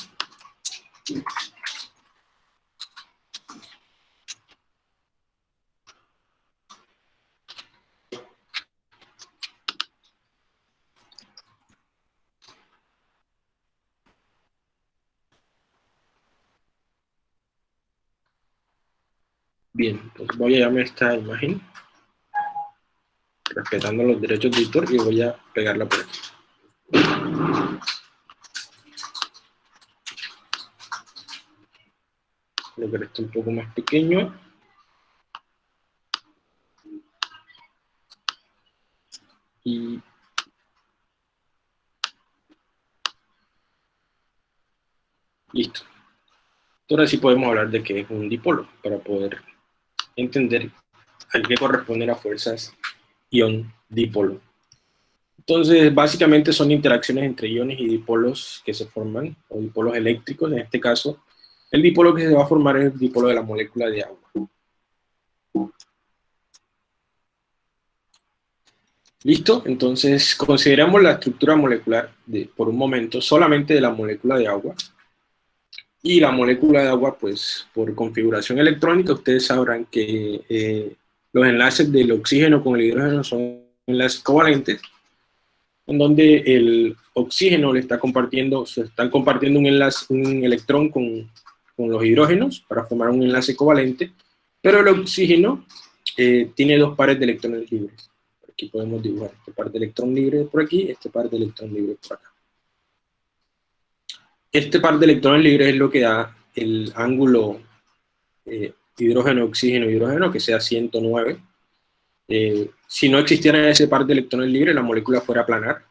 Bien, entonces voy a llamar esta imagen, respetando los derechos de autor, y voy a pegarla por aquí. Lo que está un poco más pequeño. Y listo. Ahora sí podemos hablar de qué es un dipolo, para poder entender a qué corresponden las fuerzas ion-dipolo. Entonces, básicamente son interacciones entre iones y dipolos que se forman, o dipolos eléctricos. En este caso, el dipolo que se va a formar es el dipolo de la molécula de agua. ¿Listo? Entonces, consideramos la estructura molecular por un momento solamente de la molécula de agua. Y la molécula de agua, pues, por configuración electrónica, ustedes sabrán que los enlaces del oxígeno con el hidrógeno son enlaces covalentes, en donde el oxígeno le está compartiendo, se están compartiendo un enlace, un electrón con los hidrógenos para formar un enlace covalente, pero el oxígeno tiene dos pares de electrones libres. Aquí podemos dibujar este par de electrón libre por aquí, este par de electrón libre por acá. Este par de electrones libres es lo que da el ángulo hidrógeno, oxígeno, hidrógeno, que sea 109. Si no existiera ese par de electrones libres, la molécula fuera planar,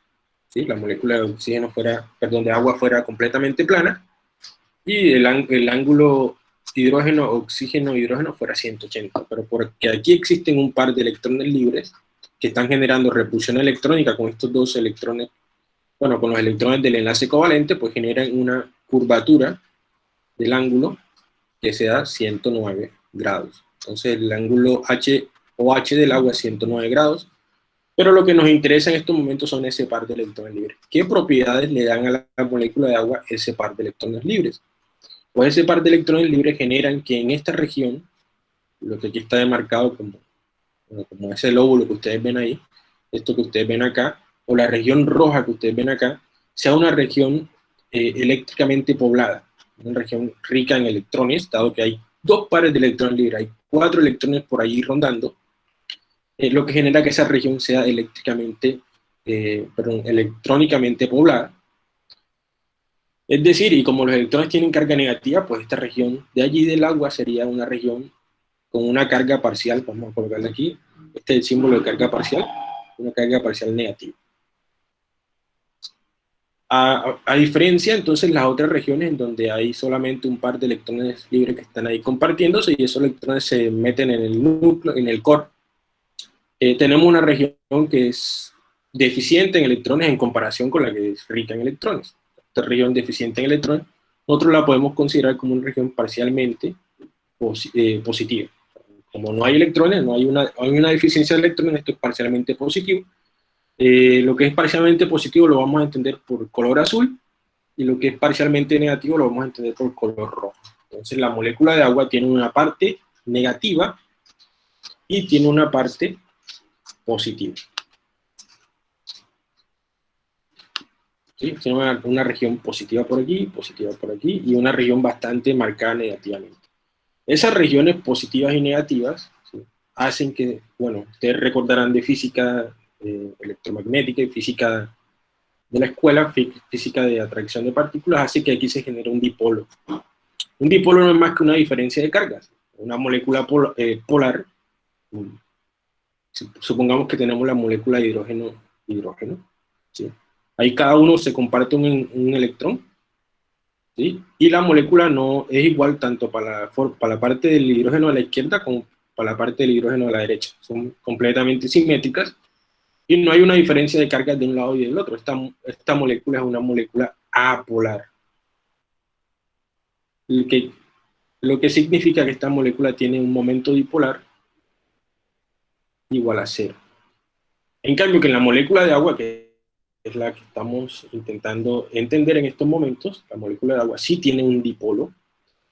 ¿sí? La molécula de oxígeno fuera, perdón, de agua fuera completamente plana, y el ángulo hidrógeno, oxígeno, hidrógeno fuera 180, pero porque aquí existen un par de electrones libres que están generando repulsión electrónica con estos dos electrones, bueno, con los electrones del enlace covalente, pues generan una curvatura del ángulo que se da 109 grados. Entonces el ángulo OH del agua es 109 grados, pero lo que nos interesa en estos momentos son ese par de electrones libres. ¿Qué propiedades le dan a la molécula de agua ese par de electrones libres? Pues ese par de electrones libres generan que en esta región, lo que aquí está demarcado como ese lóbulo que ustedes ven ahí, esto que ustedes ven acá, o la región roja que ustedes ven acá, sea una región eléctricamente poblada, una región rica en electrones, dado que hay dos pares de electrones libres, hay 4 electrones por allí rondando, lo que genera que esa región sea electrónicamente poblada. Es decir, y como los electrones tienen carga negativa, pues esta región de allí del agua sería una región con una carga parcial, vamos a colocarle aquí, este es el símbolo de carga parcial, una carga parcial negativa. A diferencia, entonces, las otras regiones en donde hay solamente un par de electrones libres que están ahí compartiéndose y esos electrones se meten en el núcleo, en el core, tenemos una región que es deficiente en electrones en comparación con la que es rica en electrones. Esta región deficiente en electrones, nosotros la podemos considerar como una región parcialmente positiva. Como no hay electrones, hay una deficiencia de electrones, esto es parcialmente positivo. Lo que es parcialmente positivo lo vamos a entender por color azul, y lo que es parcialmente negativo lo vamos a entender por color rojo. Entonces la molécula de agua tiene una parte negativa y tiene una parte positiva. ¿Sí? Tiene una región positiva por aquí y una región bastante marcada negativamente. Esas regiones positivas y negativas, ¿sí?, hacen que, bueno, ustedes recordarán de física electromagnética y física de la escuela, física de atracción de partículas, hace que aquí se genere un dipolo. Un dipolo no es más que una diferencia de cargas. Una molécula polar, supongamos que tenemos la molécula de hidrógeno, ¿sí? Ahí cada uno se comparte un electrón, ¿sí? Y la molécula no es igual tanto para la parte del hidrógeno a la izquierda como para la parte del hidrógeno a la derecha. Son completamente simétricas y no hay una diferencia de cargas de un lado y del otro. Esta molécula es una molécula apolar. Lo que significa que esta molécula tiene un momento dipolar igual a 0. En cambio, que en la molécula de agua, que es la que estamos intentando entender en estos momentos, la molécula de agua sí tiene un dipolo,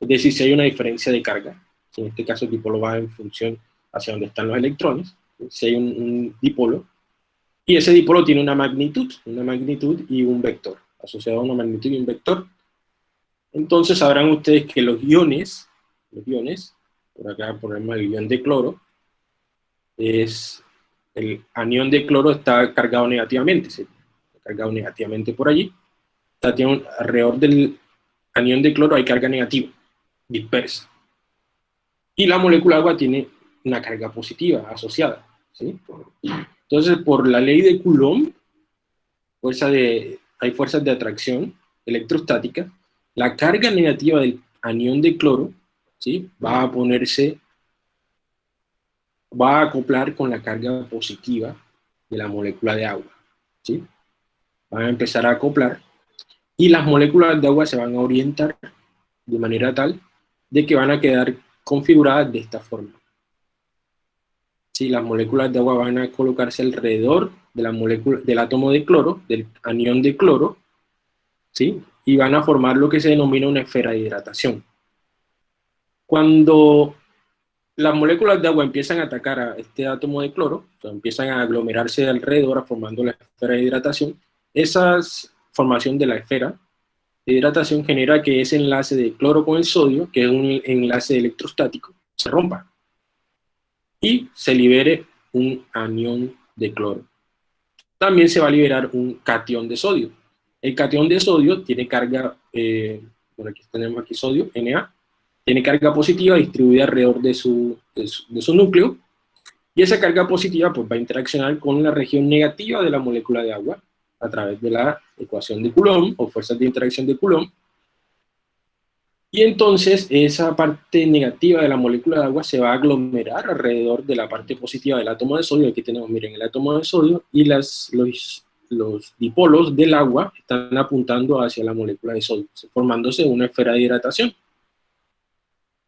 es decir, si hay una diferencia de carga, en este caso el dipolo va en función hacia donde están los electrones, si hay un dipolo, y ese dipolo tiene una magnitud y un vector, asociado a una magnitud y un vector. Entonces sabrán ustedes que los iones, por acá ponemos el ion de cloro, el anión de cloro está cargado negativamente, ¿sí?, cargado negativamente por allí. Alrededor del anión de cloro hay carga negativa, dispersa. Y la molécula de agua tiene una carga positiva asociada, ¿sí? Entonces, por la ley de Coulomb, hay fuerzas de atracción electrostática, la carga negativa del anión de cloro, ¿sí?, va a acoplar con la carga positiva de la molécula de agua, ¿sí? Van a empezar a acoplar y las moléculas de agua se van a orientar de manera tal de que van a quedar configuradas de esta forma. ¿sí? Las moléculas de agua van a colocarse alrededor de la molécula, del átomo de cloro, del anión de cloro, ¿sí? Y van a formar lo que se denomina una esfera de hidratación. Cuando las moléculas de agua empiezan a atacar a este átomo de cloro, o sea, empiezan a aglomerarse alrededor, formando la esfera de hidratación, esa formación de la esfera de hidratación genera que ese enlace de cloro con el sodio, que es un enlace electrostático, se rompa y se libere un anión de cloro. También se va a liberar un catión de sodio. El catión de sodio tiene carga, bueno, aquí tenemos aquí sodio, Na, tiene carga positiva distribuida alrededor de su núcleo, y esa carga positiva pues, va a interaccionar con la región negativa de la molécula de agua a través de la ecuación de Coulomb o fuerzas de interacción de Coulomb, y entonces esa parte negativa de la molécula de agua se va a aglomerar alrededor de la parte positiva del átomo de sodio. Aquí tenemos, miren, el átomo de sodio, y los dipolos del agua están apuntando hacia la molécula de sodio, formándose una esfera de hidratación.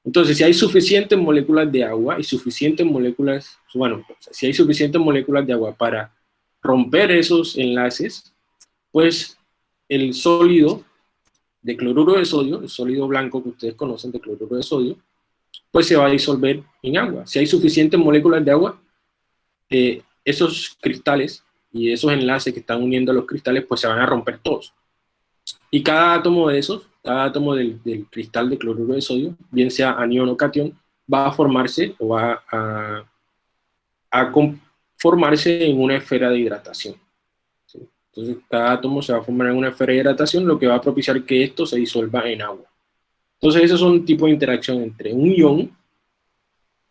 Entonces, si hay suficientes moléculas de agua y suficientes moléculas, bueno, si hay suficientes moléculas de agua para romper esos enlaces, pues el sólido de cloruro de sodio, el sólido blanco que ustedes conocen de cloruro de sodio, pues se va a disolver en agua. Si hay suficientes moléculas de agua, esos cristales y esos enlaces que están uniendo a los cristales, pues se van a romper todos. Y cada átomo de esos, cada átomo del cristal de cloruro de sodio, bien sea anión o catión, va a formarse o va a conformarse en una esfera de hidratación. ¿Sí? Entonces, cada átomo se va a formar en una esfera de hidratación, lo que va a propiciar que esto se disuelva en agua. Entonces, esos son tipos de interacción entre un ion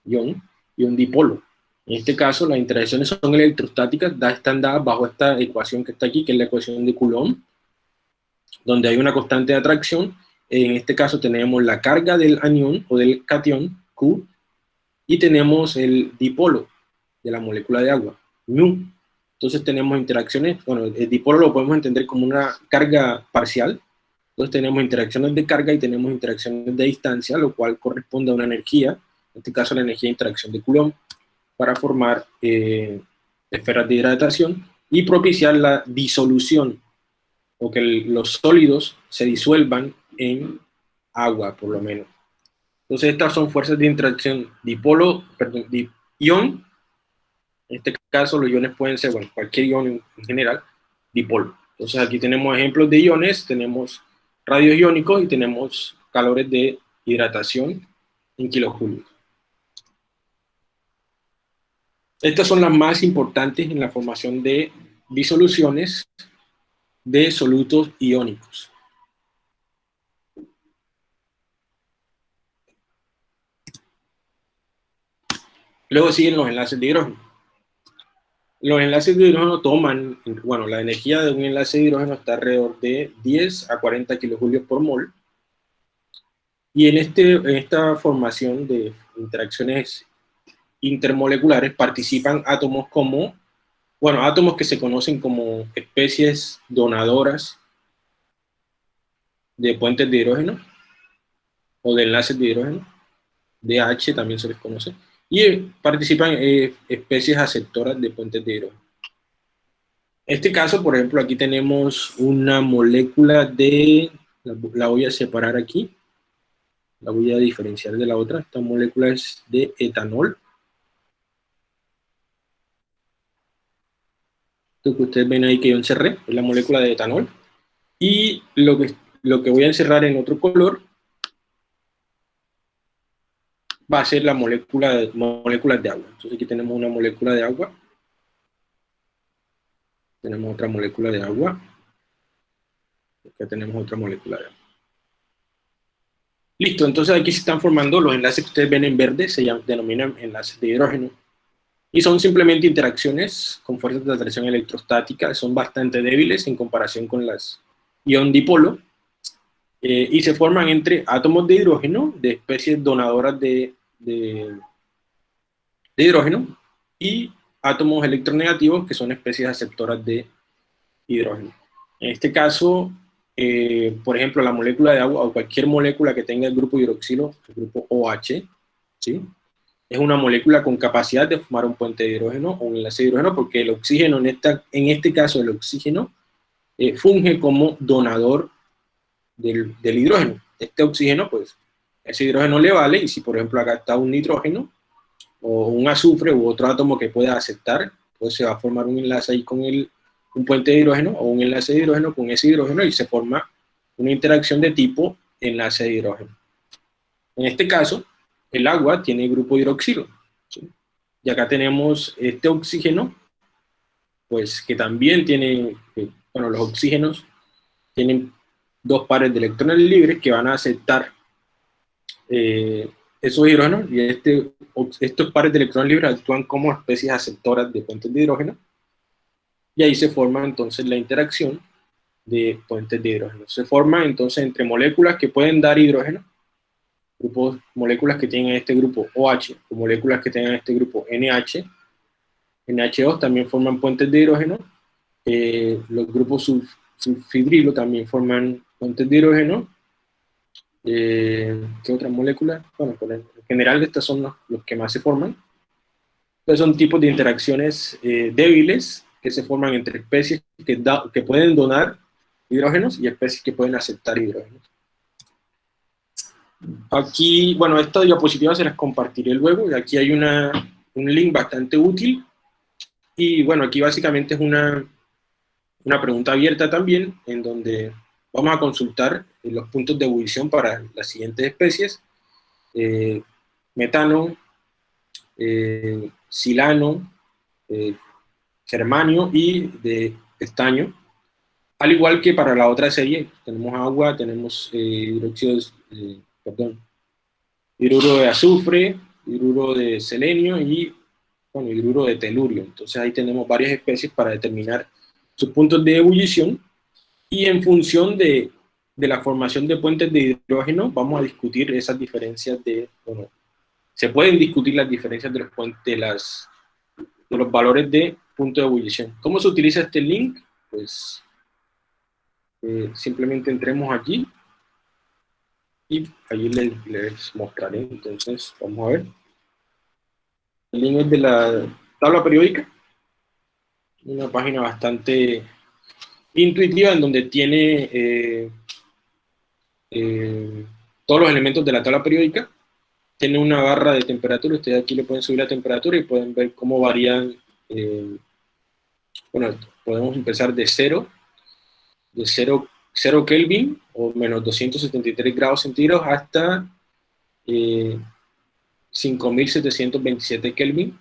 y un dipolo. En este caso, las interacciones son electrostáticas, están dadas bajo esta ecuación que está aquí, que es la ecuación de Coulomb, donde hay una constante de atracción. En este caso tenemos la carga del anión o del catión, Q, y tenemos el dipolo de la molécula de agua, mu. Entonces tenemos interacciones, bueno, el dipolo lo podemos entender como una carga parcial. Entonces tenemos interacciones de carga y tenemos interacciones de distancia, lo cual corresponde a una energía, en este caso la energía de interacción de Coulomb, para formar esferas de hidratación y propiciar la disolución, o que los sólidos se disuelvan en agua, por lo menos. Entonces estas son fuerzas de interacción ion. En este caso los iones pueden ser, bueno, cualquier ion en general, dipolo. Entonces aquí tenemos ejemplos de iones, tenemos radios iónicos y tenemos calores de hidratación en kilojulios. Estas son las más importantes en la formación de disoluciones de solutos iónicos. Luego siguen los enlaces de hidrógeno. Los enlaces de hidrógeno toman, bueno, la energía de un enlace de hidrógeno está alrededor de 10 a 40 kilojulios por mol. Y en esta formación de interacciones intermoleculares participan átomos átomos que se conocen como especies donadoras de puentes de hidrógeno o de enlaces de hidrógeno, DH también se les conoce, y participan especies aceptoras de puentes de hidrógeno. En este caso, por ejemplo, aquí tenemos una molécula de, la voy a separar aquí, la voy a diferenciar de la otra. Esta molécula es de etanol. Esto que ustedes ven ahí que yo encerré es la molécula de etanol. Y lo que voy a encerrar en otro color va a ser la moléculas de agua. Entonces aquí tenemos una molécula de agua. Tenemos otra molécula de agua. Acá tenemos otra molécula de agua. Listo, entonces aquí se están formando los enlaces que ustedes ven en verde, se denominan enlaces de hidrógeno. Y son simplemente interacciones con fuerzas de atracción electrostática, son bastante débiles en comparación con las ion dipolo, y se forman entre átomos de hidrógeno, de especies donadoras de hidrógeno, y átomos electronegativos, que son especies aceptoras de hidrógeno. En este caso, por ejemplo, la molécula de agua o cualquier molécula que tenga el grupo hidroxilo, el grupo OH, ¿sí? es una molécula con capacidad de formar un puente de hidrógeno o un enlace de hidrógeno, porque el oxígeno, en este caso el oxígeno, funge como donador del hidrógeno. Este oxígeno, pues, ese hidrógeno le vale, y si por ejemplo acá está un nitrógeno, o un azufre u otro átomo que pueda aceptar, pues se va a formar un enlace ahí con un puente de hidrógeno o un enlace de hidrógeno con ese hidrógeno y se forma una interacción de tipo enlace de hidrógeno. En este caso, el agua tiene grupo hidroxilo, ¿sí? Y acá tenemos este oxígeno, pues que también tiene, bueno, los oxígenos tienen dos pares de electrones libres que van a aceptar esos hidrógenos, y estos pares de electrones libres actúan como especies aceptoras de puentes de hidrógeno, y ahí se forma entonces la interacción de puentes de hidrógeno. Se forma entonces entre moléculas que pueden dar hidrógeno, moléculas que tienen este grupo OH, o moléculas que tengan este grupo NH, NH2 también forman puentes de hidrógeno, los grupos sulfidrilo también forman puentes de hidrógeno. ¿Qué otras moléculas? Bueno, en general estos son los que más se forman. Entonces son tipos de interacciones débiles que se forman entre especies que pueden donar hidrógenos y especies que pueden aceptar hidrógenos. Aquí, bueno, esta diapositiva se las compartiré luego, y aquí hay un link bastante útil, y bueno, aquí básicamente es una pregunta abierta también, en donde vamos a consultar los puntos de ebullición para las siguientes especies: metano, silano, germanio y de estaño, al igual que para la otra serie. Tenemos agua, tenemos hidruro de azufre, hidruro de selenio y, bueno, hidruro de telurio. Entonces ahí tenemos varias especies para determinar sus puntos de ebullición, y en función de la formación de puentes de hidrógeno vamos a discutir esas diferencias bueno, se pueden discutir las diferencias de los puentes, de los valores de punto de ebullición. ¿Cómo se utiliza este link? Pues simplemente entremos aquí y allí les mostraré. Entonces, vamos a ver. El link es de la tabla periódica, una página bastante intuitiva en donde tiene todos los elementos de la tabla periódica. Tiene una barra de temperatura, ustedes aquí le pueden subir la temperatura y pueden ver cómo varían. Bueno, podemos empezar de 0 Kelvin o menos 273 grados centígrados hasta 5727 Kelvin.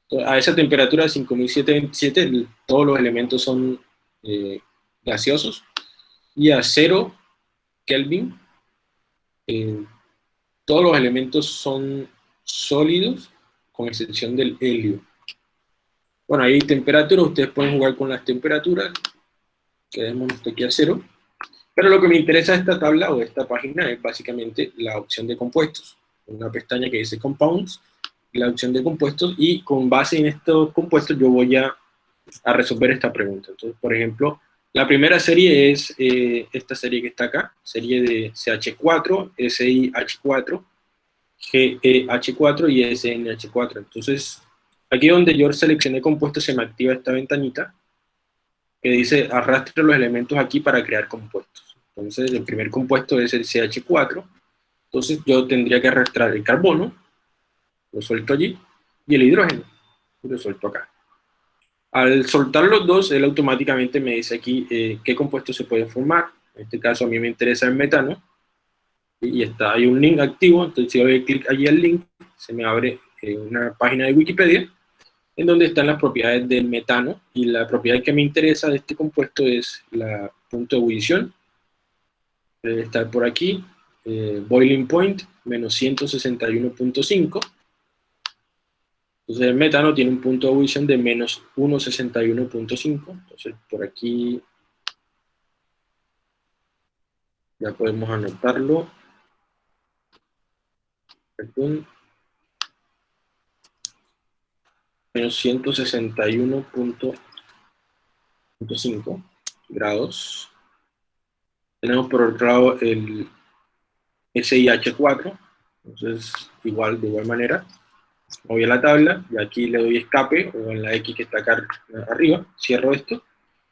Entonces, a esa temperatura de 5727 todos los elementos son gaseosos, y a 0 Kelvin todos los elementos son sólidos, con excepción del helio. Bueno, ahí hay temperaturas, ustedes pueden jugar con las temperaturas, quedémonos aquí a 0, pero lo que me interesa de esta tabla o de esta página es básicamente la opción de compuestos, una pestaña que dice Compounds, la opción de compuestos, y con base en estos compuestos yo voy a resolver esta pregunta. Entonces, por ejemplo, la primera serie es esta serie que está acá, serie de CH4, SiH4, GeH4 y SNH4. Entonces, aquí donde yo seleccioné compuestos se me activa esta ventanita que dice arrastre los elementos aquí para crear compuestos. Entonces, el primer compuesto es el CH4, entonces yo tendría que arrastrar el carbono, lo suelto allí, y el hidrógeno, y lo suelto acá. Al soltar los dos, él automáticamente me dice aquí qué compuestos se pueden formar. En este caso a mí me interesa el metano, y hay un link activo. Entonces si doy clic allí al link, se me abre una página de Wikipedia en donde están las propiedades del metano, y la propiedad que me interesa de este compuesto es la punto de ebullición. Debe estar por aquí, boiling point, menos 161.5. Entonces el metano tiene un punto de ebullición de menos 161.5. Entonces por aquí ya podemos anotarlo. Perdón. Menos 161.5 grados. Tenemos por otro lado el SiH4, entonces de igual manera. voy a la tabla, y aquí le doy escape, o en la X que está acá arriba, cierro esto,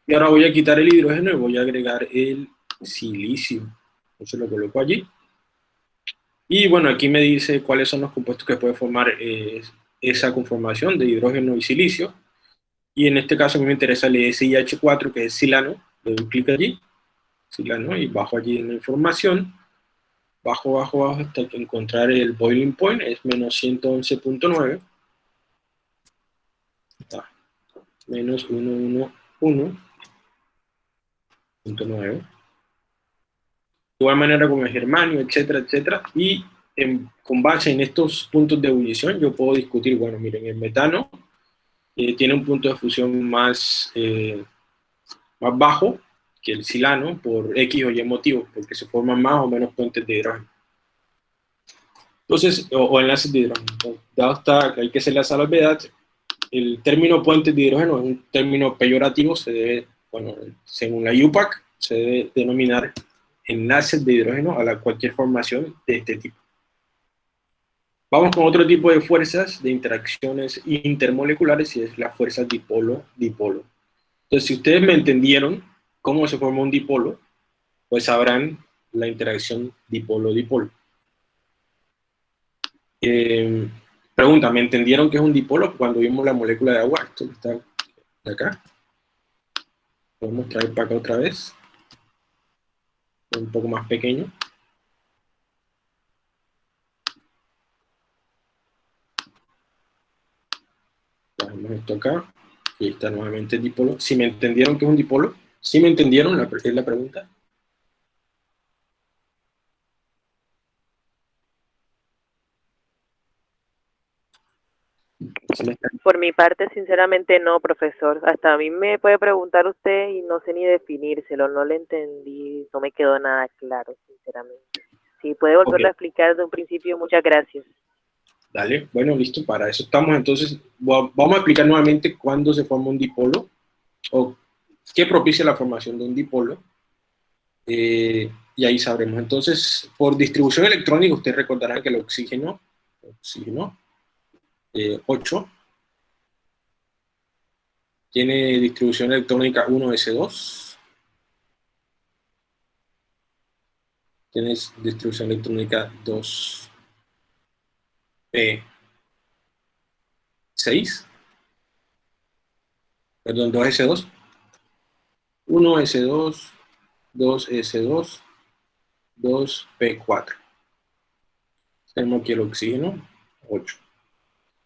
y ahora voy a quitar el hidrógeno y voy a agregar el silicio. Entonces lo coloco allí. Y bueno, aquí me dice cuáles son los compuestos que puede formar esa conformación de hidrógeno y silicio. Y en este caso a mí me interesa el SiH4, que es silano. Le doy un clic allí, silano, y bajo allí en la información. Bajo hasta que encontrar el boiling point, es menos 111.9. Está, menos 111.9. De igual manera con el germanio, etcétera, etcétera. Y con base en estos puntos de ebullición, yo puedo discutir, bueno, miren, el metano tiene un punto de fusión más bajo que el silano por X o Y motivo, porque se forman más o menos puentes de hidrógeno. Entonces, o enlaces de hidrógeno. Entonces, dado está, hay que hacer la salvedad, el término puentes de hidrógeno es un término peyorativo, se debe, bueno, según la UPAC, se debe denominar enlaces de hidrógeno a cualquier formación de este tipo. Vamos con otro tipo de fuerzas de interacciones intermoleculares, y es la fuerza dipolo-dipolo. Entonces, si ustedes me entendieron cómo se forma un dipolo, pues sabrán la interacción dipolo-dipolo. Pregunta, ¿me entendieron qué es un dipolo cuando vimos la molécula de agua? Esto está de acá. Podemos traer para acá otra vez. Un poco más pequeño. Trajemos esto acá. Y está nuevamente el dipolo. Si me entendieron qué es un dipolo, ¿sí me entendieron? Es la pregunta. Por mi parte, sinceramente no, profesor. Hasta a mí me puede preguntar usted y no sé ni definírselo, no le entendí, no me quedó nada claro, sinceramente. Si puede volverlo a explicar de un principio, muchas gracias. Dale, bueno, listo, para eso estamos. Entonces, vamos a explicar nuevamente cuándo se forma un dipolo, o qué propicia la formación de un dipolo, y ahí sabremos. Entonces, por distribución electrónica, ustedes recordarán que el oxígeno 8, tiene distribución electrónica 1s2, tiene distribución electrónica 2p6, perdón, 2s2, 1s2, 2s2, 2p4. Tenemos aquí el oxígeno 8.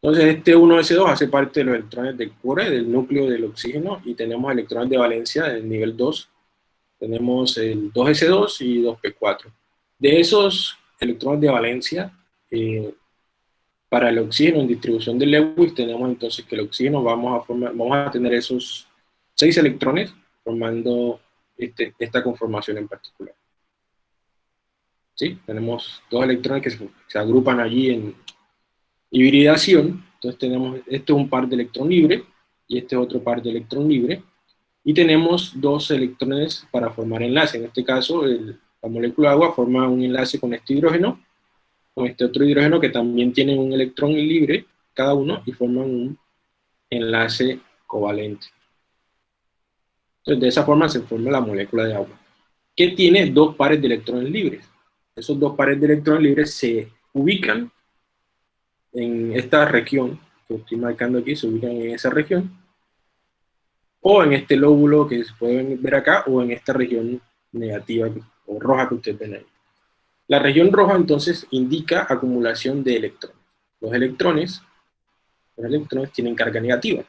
Entonces este 1s2 hace parte de los electrones del core, del núcleo del oxígeno, y tenemos electrones de valencia del nivel 2. Tenemos el 2s2 y 2p4. De esos electrones de valencia, para el oxígeno en distribución de Lewis, tenemos entonces que el oxígeno vamos a tener esos 6 electrones formando esta conformación en particular. ¿Sí? Tenemos 2 electrones que se agrupan allí en hibridación. Entonces tenemos, este es un par de electrón libre, y este es otro par de electrón libre, y tenemos 2 electrones para formar enlace. En este caso, la molécula de agua forma un enlace con este hidrógeno, con este otro hidrógeno que también tiene un electrón libre cada uno, y forman un enlace covalente. Entonces de esa forma se forma la molécula de agua, que tiene 2 pares de electrones libres. Esos 2 pares de electrones libres se ubican en esta región que estoy marcando aquí, se ubican en esa región, o en este lóbulo que se pueden ver acá, o en esta región negativa o roja que ustedes ven ahí. La región roja entonces indica acumulación de electrones. Los electrones tienen carga negativa.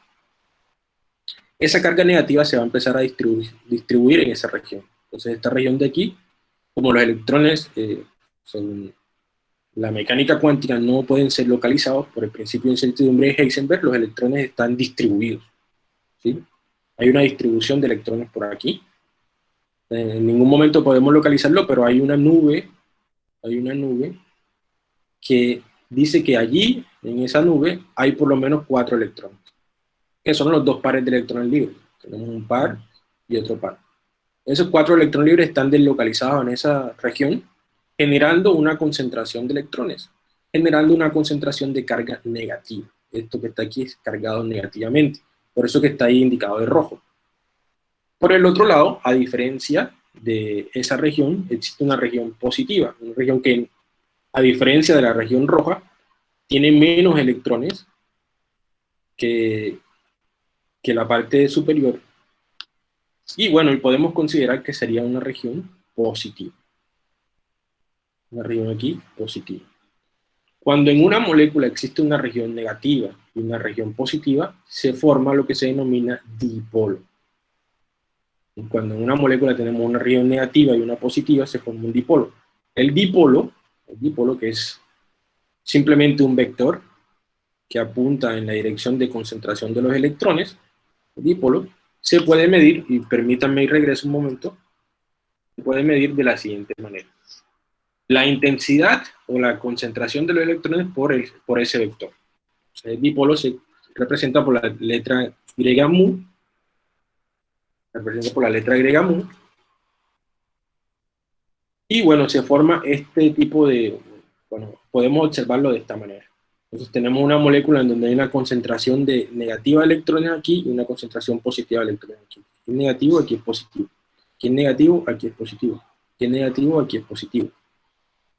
Esa carga negativa se va a empezar a distribuir en esa región. Entonces esta región de aquí, como los electrones son la mecánica cuántica, no pueden ser localizados por el principio de incertidumbre de Heisenberg, los electrones están distribuidos, ¿sí? Hay una distribución de electrones por aquí. En ningún momento podemos localizarlo, pero hay una nube que dice que allí, en esa nube, hay por lo menos 4 electrones, que son los 2 pares de electrones libres. Tenemos un par y otro par. Esos 4 electrones libres están deslocalizados en esa región, generando una concentración de electrones. generando una concentración de carga negativa. Esto que está aquí es cargado negativamente, por eso que está ahí indicado de rojo. Por el otro lado, a diferencia de esa región, existe una región positiva, una región que, a diferencia de la región roja, tiene menos electrones que la parte superior. Y bueno, y podemos considerar que sería una región positiva. Una región aquí positiva. Cuando en una molécula existe una región negativa y una región positiva, se forma lo que se denomina dipolo. Y cuando en una molécula tenemos una región negativa y una positiva, se forma un dipolo. El dipolo, que es simplemente un vector que apunta en la dirección de concentración de los electrones, el dipolo, se puede medir, y permítanme ir regreso un momento, se puede medir de la siguiente manera. La intensidad o la concentración de los electrones por ese vector. O sea, el dipolo se representa por la letra griega mu, y bueno, se forma este tipo de, bueno, podemos observarlo de esta manera. Entonces tenemos una molécula en donde hay una concentración de negativa de electrones aquí y una concentración positiva de electrones aquí. Aquí es negativo, aquí es positivo. Aquí es negativo, aquí es positivo. Aquí es negativo, aquí es positivo.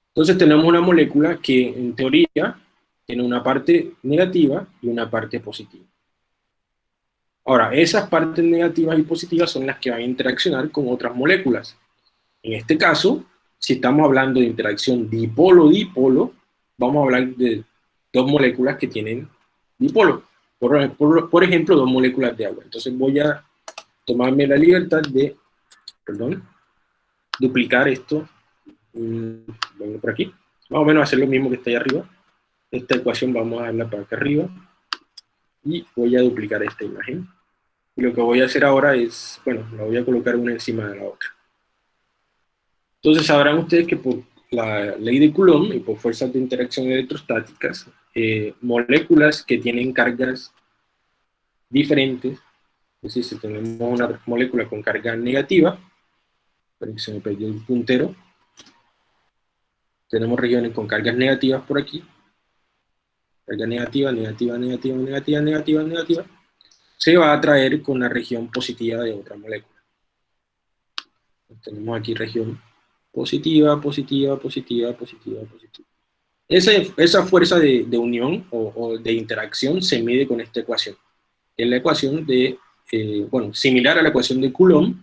Entonces tenemos una molécula que en teoría tiene una parte negativa y una parte positiva. Ahora, esas partes negativas y positivas son las que van a interaccionar con otras moléculas. En este caso, si estamos hablando de interacción dipolo-dipolo, vamos a hablar de dos moléculas que tienen dipolo. Por ejemplo, dos moléculas de agua. Entonces voy a tomarme la libertad de, duplicar esto. Vengo por aquí. Más o menos hacer lo mismo que está ahí arriba. Esta ecuación vamos a darla para acá arriba. Y voy a duplicar esta imagen. Y lo que voy a hacer ahora es, bueno, la voy a colocar una encima de la otra. Entonces sabrán ustedes que por la ley de Coulomb y por fuerzas de interacción electrostáticas, moléculas que tienen cargas diferentes, es decir, si tenemos una molécula con carga negativa, pero se me perdió el puntero, tenemos regiones con cargas negativas por aquí, carga negativa, negativa, negativa, negativa, negativa, negativa, se va a atraer con la región positiva de otra molécula. Tenemos aquí región positiva, positiva, positiva, positiva, positiva. Esa fuerza de unión o de interacción se mide con esta ecuación. Es la ecuación de, bueno, similar a la ecuación de Coulomb,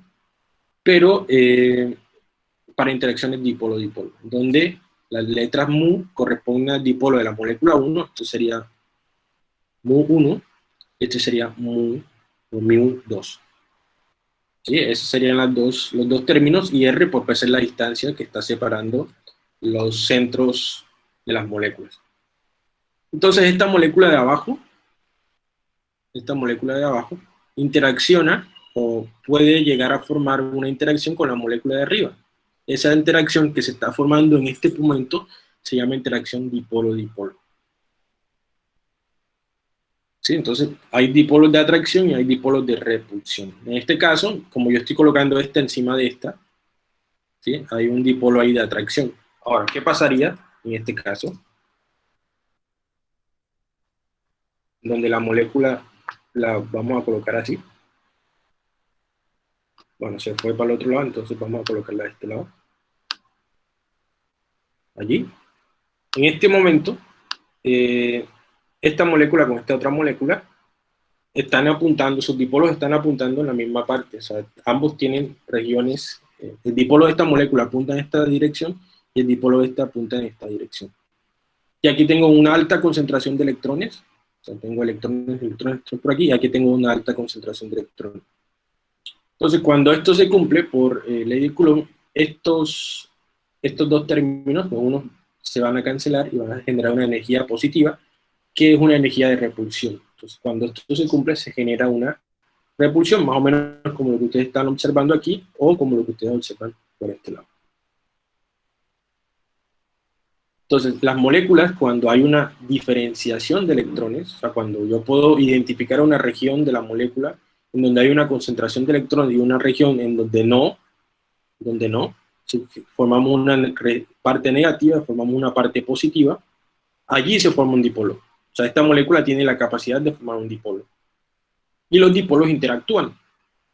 pero para interacciones dipolo-dipolo, donde las letras mu corresponden al dipolo de la molécula 1, esto sería mu 1, este sería mu 2. ¿Sí? Esos serían los dos términos, y R por es la distancia que está separando los centros de las moléculas. Entonces esta molécula de abajo interacciona o puede llegar a formar una interacción con la molécula de arriba. Esa interacción que se está formando en este momento se llama interacción dipolo-dipolo. ¿Sí? Entonces hay dipolos de atracción y hay dipolos de repulsión. En este caso, como yo estoy colocando esta encima de esta, ¿sí? Hay un dipolo ahí de atracción. Ahora, ¿qué pasaría en este caso? Donde la molécula la vamos a colocar así. Bueno, se fue para el otro lado, entonces vamos a colocarla de este lado. Allí. En este momento, esta molécula con esta otra molécula están apuntando, sus dipolos están apuntando en la misma parte. O sea, ambos tienen regiones. El dipolo de esta molécula apunta en esta dirección y el dipolo de esta apunta en esta dirección. Y aquí tengo una alta concentración de electrones. O sea, tengo electrones por aquí, y aquí tengo una alta concentración de electrones. Entonces, cuando esto se cumple por ley de Coulomb, estos dos términos, unos se van a cancelar y van a generar una energía positiva, que es una energía de repulsión. Entonces, cuando esto se cumple, se genera una repulsión, más o menos como lo que ustedes están observando aquí, o como lo que ustedes observan por este lado. Entonces, las moléculas, cuando hay una diferenciación de electrones, o sea, cuando yo puedo identificar una región de la molécula en donde hay una concentración de electrones y una región en donde no, si formamos una parte negativa, formamos una parte positiva, allí se forma un dipolo. O sea, esta molécula tiene la capacidad de formar un dipolo. Y los dipolos interactúan.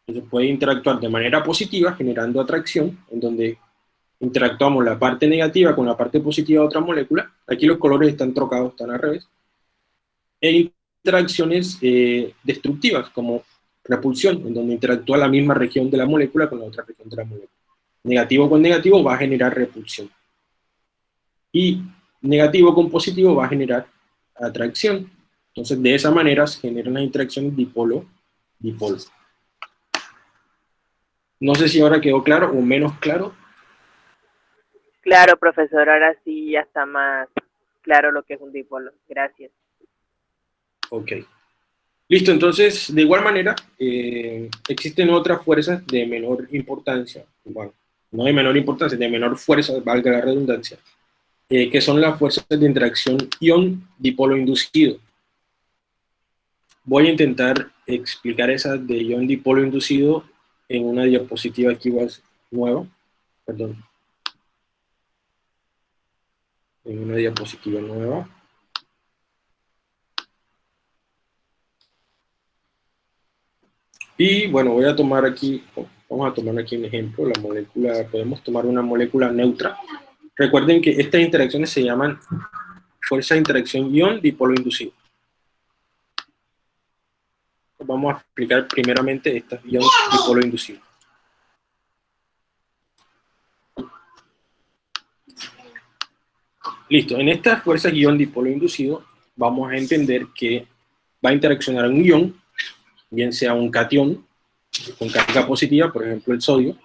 Entonces puede interactuar de manera positiva, generando atracción, en donde interactuamos la parte negativa con la parte positiva de otra molécula. Aquí los colores están trocados, están al revés. E interacciones destructivas, como repulsión, en donde interactúa la misma región de la molécula con la otra región de la molécula. Negativo con negativo va a generar repulsión. Y negativo con positivo va a generar atracción. Entonces, de esa manera se generan las interacciones dipolo-dipolo. No sé si ahora quedó claro o menos claro. Claro, profesor, ahora sí ya está más claro lo que es un dipolo. Gracias. Ok. Listo, entonces, de igual manera, existen otras fuerzas de menor importancia, bueno, no de menor importancia, de menor fuerza, valga la redundancia, que son las fuerzas de interacción ion-dipolo inducido. Voy a intentar explicar esas de ion-dipolo inducido en una diapositiva aquí nueva, perdón, en una diapositiva nueva. Y bueno, vamos a tomar aquí un ejemplo, la molécula, podemos tomar una molécula neutra. Recuerden que estas interacciones se llaman fuerza de interacción ion-dipolo inducido. Vamos a explicar primeramente estas ion-dipolo inducido. Listo, en estas fuerzas ion-dipolo inducido vamos a entender que va a interaccionar un ion, bien sea un catión con carga positiva, por ejemplo el sodio,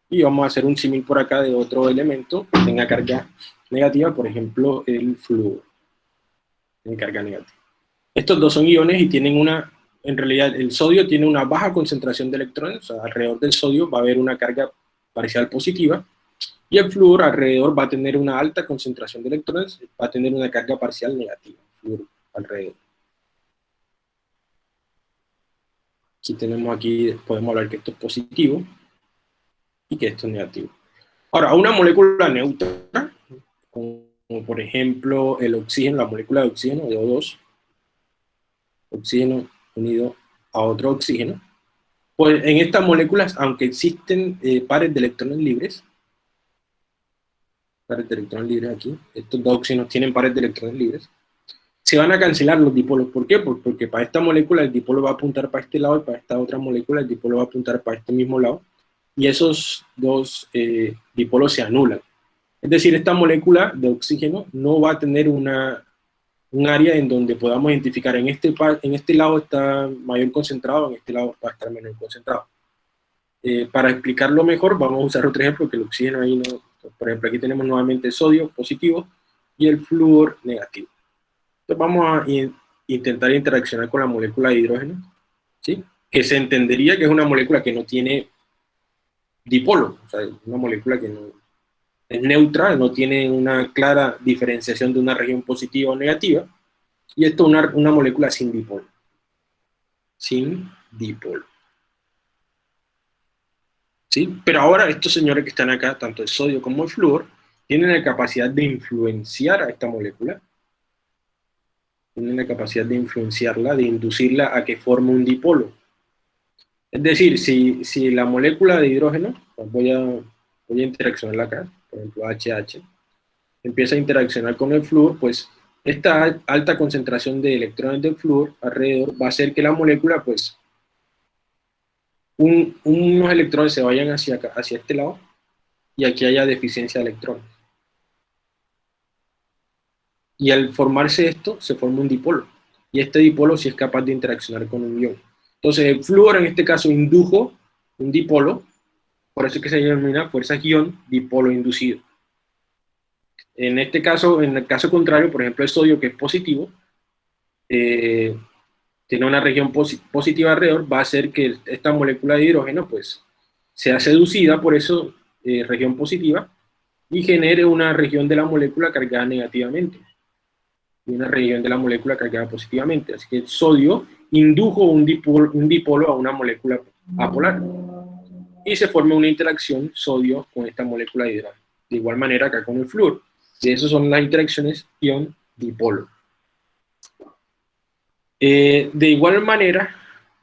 y vamos a hacer un símil por acá de otro elemento que tenga carga negativa, por ejemplo el flúor, tiene carga negativa. Estos dos son iones y tienen en realidad el sodio tiene una baja concentración de electrones, o sea, alrededor del sodio va a haber una carga parcial positiva, y el flúor alrededor va a tener una alta concentración de electrones, va a tener una carga parcial negativa, flúor alrededor. Podemos hablar que esto es positivo y que esto es negativo. Ahora, una molécula neutra, como por ejemplo el oxígeno, la molécula de oxígeno, de O2, oxígeno unido a otro oxígeno, pues en estas moléculas, aunque existen pares de electrones libres aquí, estos dos oxígenos tienen pares de electrones libres, se van a cancelar los dipolos. ¿Por qué? Porque para esta molécula el dipolo va a apuntar para este lado y para esta otra molécula el dipolo va a apuntar para este mismo lado, y esos dos dipolos se anulan. Es decir, esta molécula de oxígeno no va a tener un área en donde podamos identificar en este lado está mayor concentrado, en este lado va a estar menor concentrado. Para explicarlo mejor, vamos a usar otro ejemplo, que el oxígeno ahí no. Por ejemplo, aquí tenemos nuevamente sodio positivo y el flúor negativo. Entonces vamos a intentar interaccionar con la molécula de hidrógeno, ¿sí? Que se entendería que es una molécula que no tiene dipolo, o sea, una molécula que no es neutra, no tiene una clara diferenciación de una región positiva o negativa, y esto es una molécula sin dipolo. Sin dipolo. ¿Sí? Pero ahora estos señores que están acá, tanto el sodio como el flúor, tienen la capacidad de influenciar a esta molécula, tienen la capacidad de influenciarla, de inducirla a que forme un dipolo. Es decir, si la molécula de hidrógeno, pues voy a interaccionarla acá, por ejemplo HH, empieza a interaccionar con el flúor, pues esta alta concentración de electrones del flúor alrededor va a hacer que la molécula, pues, unos electrones se vayan hacia este lado, y aquí haya deficiencia de electrones. Y al formarse esto, se forma un dipolo, y este dipolo sí es capaz de interaccionar con un ion. Entonces el flúor en este caso indujo un dipolo, por eso es que se denomina fuerza ion-dipolo inducido. En este caso, en el caso contrario, por ejemplo el sodio, que es positivo, tiene una región positiva alrededor, va a hacer que esta molécula de hidrógeno pues sea seducida por eso, región positiva, y genere una región de la molécula cargada negativamente, y una región de la molécula cargada positivamente. Así que el sodio indujo un dipolo a una molécula apolar, y se forma una interacción sodio con esta molécula de hidrógeno. De igual manera acá con el flúor. Y esas son las interacciones ion-dipolo. De igual manera,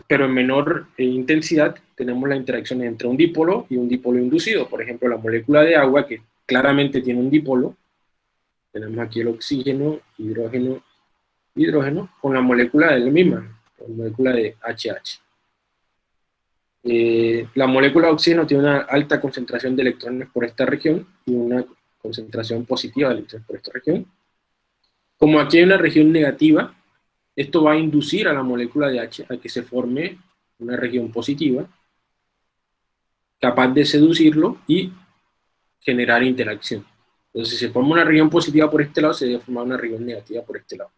pero en menor intensidad, tenemos las interacciones entre un dipolo y un dipolo inducido. Por ejemplo, la molécula de agua, que claramente tiene un dipolo. Tenemos aquí el oxígeno, hidrógeno, hidrógeno, con la molécula de la misma, la molécula de HH. La molécula de oxígeno tiene una alta concentración de electrones por esta región y una concentración positiva de electrones por esta región. Como aquí hay una región negativa, esto va a inducir a la molécula de H a que se forme una región positiva, capaz de seducirlo y generar interacción. Entonces, si se forma una región positiva por este lado, se debe formar una región negativa por este lado.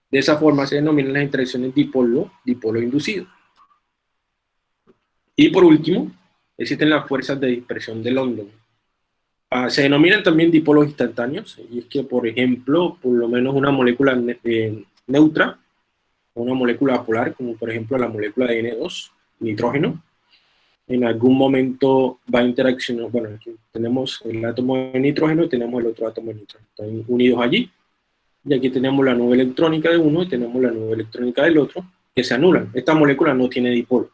De esa forma se denominan las interacciones dipolo inducido. Y por último, existen las fuerzas de dispersión de London. Se denominan también dipolos instantáneos, y es que, por ejemplo, por lo menos una molécula neutra, o una molécula polar, como por ejemplo la molécula de N2, nitrógeno, en algún momento va a interaccionar. Bueno, aquí tenemos el átomo de nitrógeno y tenemos el otro átomo de nitrógeno, están unidos allí, y aquí tenemos la nube electrónica de uno y tenemos la nube electrónica del otro, que se anulan. Esta molécula no tiene dipolo.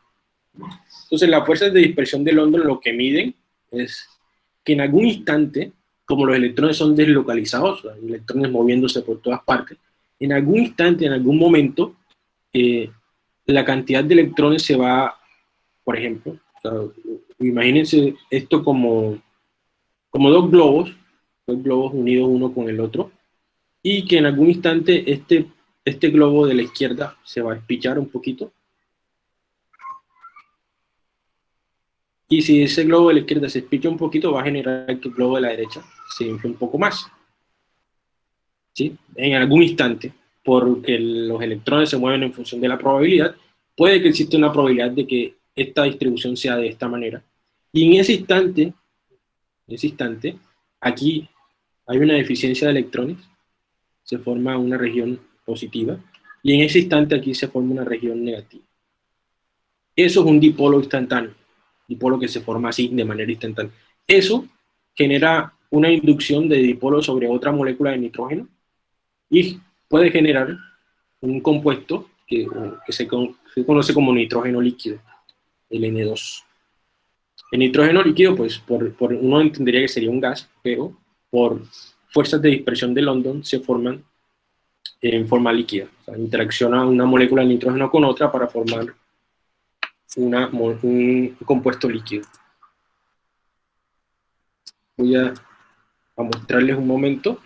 Entonces, las fuerzas de dispersión de London lo que miden es que en algún instante, como los electrones son deslocalizados, hay electrones moviéndose por todas partes, en algún instante, en algún momento, la cantidad de electrones se va, por ejemplo, o sea, imagínense esto como dos globos unidos uno con el otro, y que en algún instante este globo de la izquierda se va a espichar un poquito, y si ese globo de la izquierda se espicha un poquito, va a generar que el globo de la derecha se infle un poco más, ¿sí? En algún instante, porque los electrones se mueven en función de la probabilidad, puede que exista una probabilidad de que esta distribución sea de esta manera, y en ese instante, aquí hay una deficiencia de electrones, se forma una región positiva, y en ese instante aquí se forma una región negativa. Eso es un dipolo instantáneo, dipolo que se forma así de manera instantánea. Eso genera una inducción de dipolo sobre otra molécula de nitrógeno y puede generar un compuesto que se conoce como nitrógeno líquido, el N2. El nitrógeno líquido, pues uno entendería que sería un gas, pero por fuerzas de dispersión de London se forman en forma líquida. O sea, interacciona una molécula de nitrógeno con otra para formar un compuesto líquido. Voy a mostrarles un momento.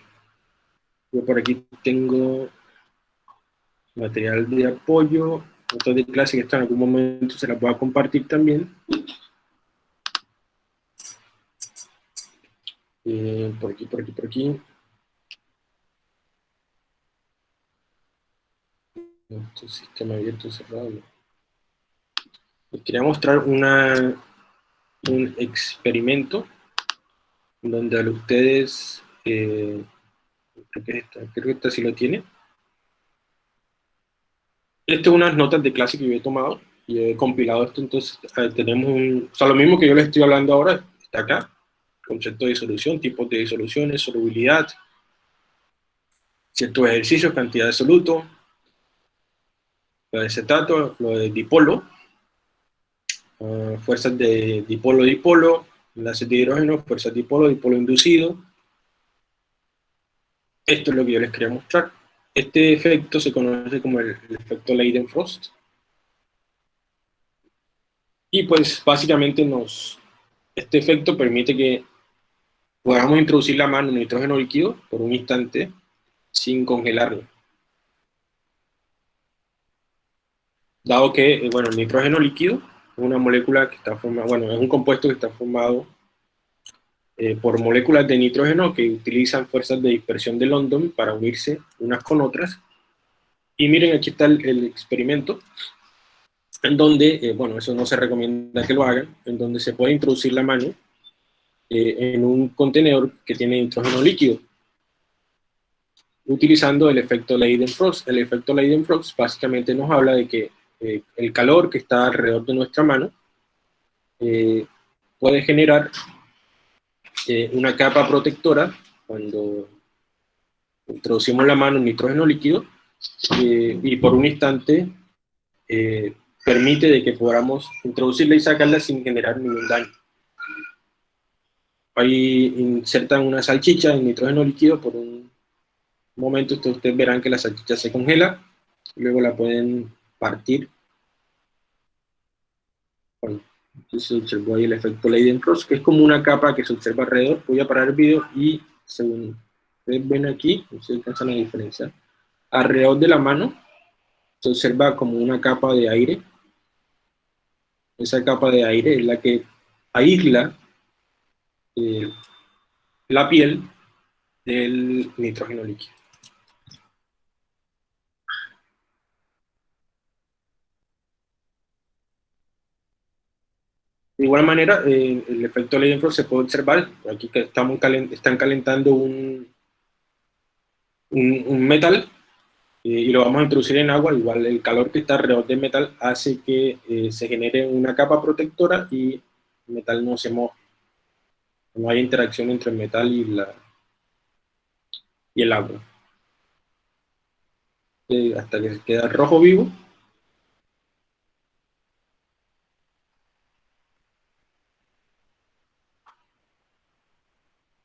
Yo por aquí tengo material de apoyo, notas de clase que esto en algún momento se las voy a compartir también. Por aquí. Este sistema abierto cerrado. Les quería mostrar un experimento donde a ustedes, creo que esta sí lo tiene. Estas son unas notas de clase que yo he tomado y he compilado esto. Entonces tenemos o sea, lo mismo que yo les estoy hablando ahora está acá: concepto de disolución, tipos de disoluciones, solubilidad, ciertos ejercicios, cantidad de soluto, lo de acetato, lo de dipolo, fuerzas de dipolo-dipolo, enlaces de hidrógeno, fuerzas dipolo inducido. Esto es lo que yo les quería mostrar. Este efecto se conoce como el efecto Leidenfrost. Y pues básicamente este efecto permite que podamos introducir la mano en nitrógeno líquido por un instante sin congelarlo. Dado que, bueno, el nitrógeno líquido es una molécula que está formada, bueno, es un compuesto que está formado por moléculas de nitrógeno que utilizan fuerzas de dispersión de London para unirse unas con otras. Y miren, aquí está el experimento, en donde, bueno, eso no se recomienda que lo hagan, en donde se puede introducir la mano en un contenedor que tiene nitrógeno líquido, utilizando el efecto Leidenfrost. El efecto Leidenfrost básicamente nos habla de que el calor que está alrededor de nuestra mano puede generar una capa protectora cuando introducimos la mano en nitrógeno líquido y por un instante permite de que podamos introducirla y sacarla sin generar ningún daño. Ahí insertan una salchicha en nitrógeno líquido, por un momento ustedes verán que la salchicha se congela, luego la pueden partir. Bueno, entonces se observó ahí el efecto Leidenfrost, que es como una capa que se observa alrededor. Voy a parar el video y según ustedes ven aquí, ustedes alcanzan a diferenciar, alrededor de la mano se observa como una capa de aire. Esa capa de aire es la que aísla la piel del nitrógeno líquido. De igual manera, el efecto Leidenfrost se puede observar. Aquí que están calentando un metal y lo vamos a introducir en agua. Igual el calor que está alrededor del metal hace que se genere una capa protectora y el metal no se moje. No hay interacción entre el metal y el agua. Hasta que queda rojo vivo.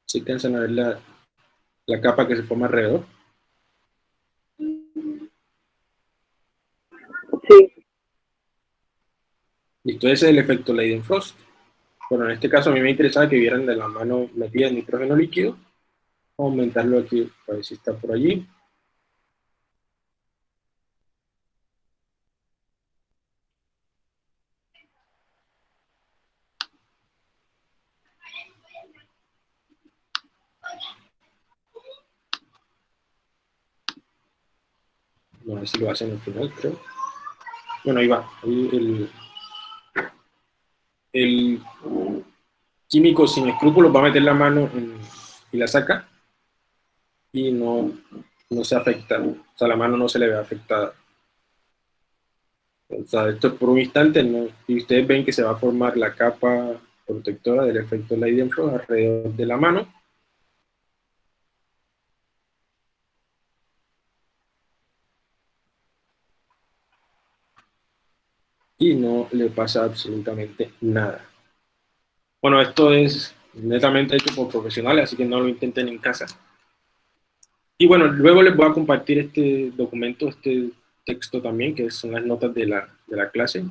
Si alcanzan a ver la capa que se forma alrededor. Sí. Listo, ese es el efecto Leidenfrost. Bueno, en este caso a mí me interesaba que vieran de la mano metida en nitrógeno líquido. Vamos a aumentarlo aquí para ver si está por allí. No sé si lo hacen al final, creo. Bueno, ahí va. Ahí el químico sin escrúpulos va a meter la mano y la saca y no se afecta. O sea, la mano no se le ve afectada. O sea, esto por un instante, ¿no? Y ustedes ven que se va a formar la capa protectora del efecto Leidenfrost alrededor de la mano. Y no le pasa absolutamente nada. Bueno, esto es netamente hecho por profesionales, así que no lo intenten en casa. Y bueno, luego les voy a compartir este documento, este texto también, que son las notas de la clase.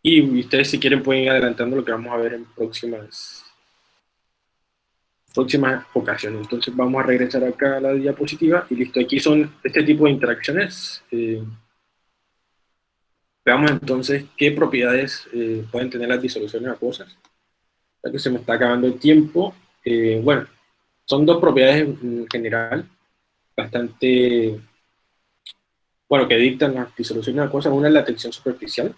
Y ustedes, si quieren, pueden ir adelantando lo que vamos a ver en próximas ocasiones. Entonces vamos a regresar acá a la diapositiva y listo, aquí son este tipo de interacciones. Veamos entonces qué propiedades pueden tener las disoluciones acuosas. Ya que se me está acabando el tiempo, bueno, son dos propiedades en general, bastante, bueno, que dictan las disoluciones acuosas. Una es la tensión superficial.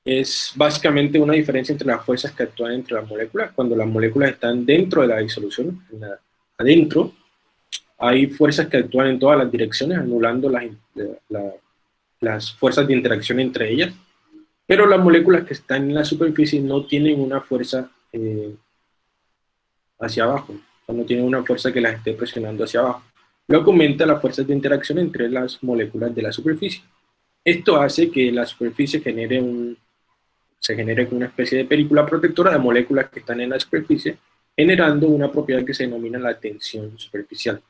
Es básicamente una diferencia entre las fuerzas que actúan entre las moléculas. Cuando las moléculas están dentro de la disolución, adentro, hay fuerzas que actúan en todas las direcciones, anulando las fuerzas de interacción entre ellas. Pero las moléculas que están en la superficie no tienen una fuerza hacia abajo, o sea, no tienen una fuerza que las esté presionando hacia abajo, lo que aumenta las fuerzas de interacción entre las moléculas de la superficie. Esto hace que la superficie se genere una especie de película protectora de moléculas que están en la superficie, generando una propiedad que se denomina la tensión superficial.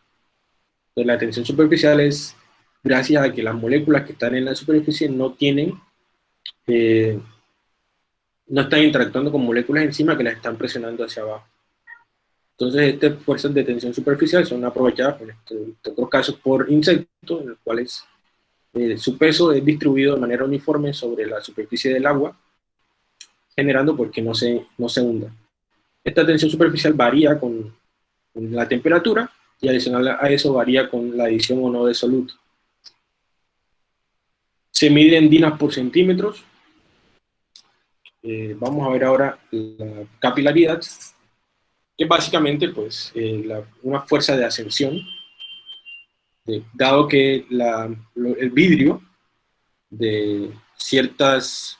Entonces, la tensión superficial es gracias a que las moléculas que están en la superficie no están interactuando con moléculas encima que las están presionando hacia abajo. Entonces, estas fuerzas de tensión superficial son aprovechadas, en otros casos, por insectos, en los cuales su peso es distribuido de manera uniforme sobre la superficie del agua, generando porque no se hunda. Esta tensión superficial varía con la temperatura y adicional a eso varía con la adición o no de soluto. Se mide en dinas por centímetros. Vamos a ver ahora la capilaridad, que básicamente pues, una fuerza de ascensión, dado que el vidrio de ciertos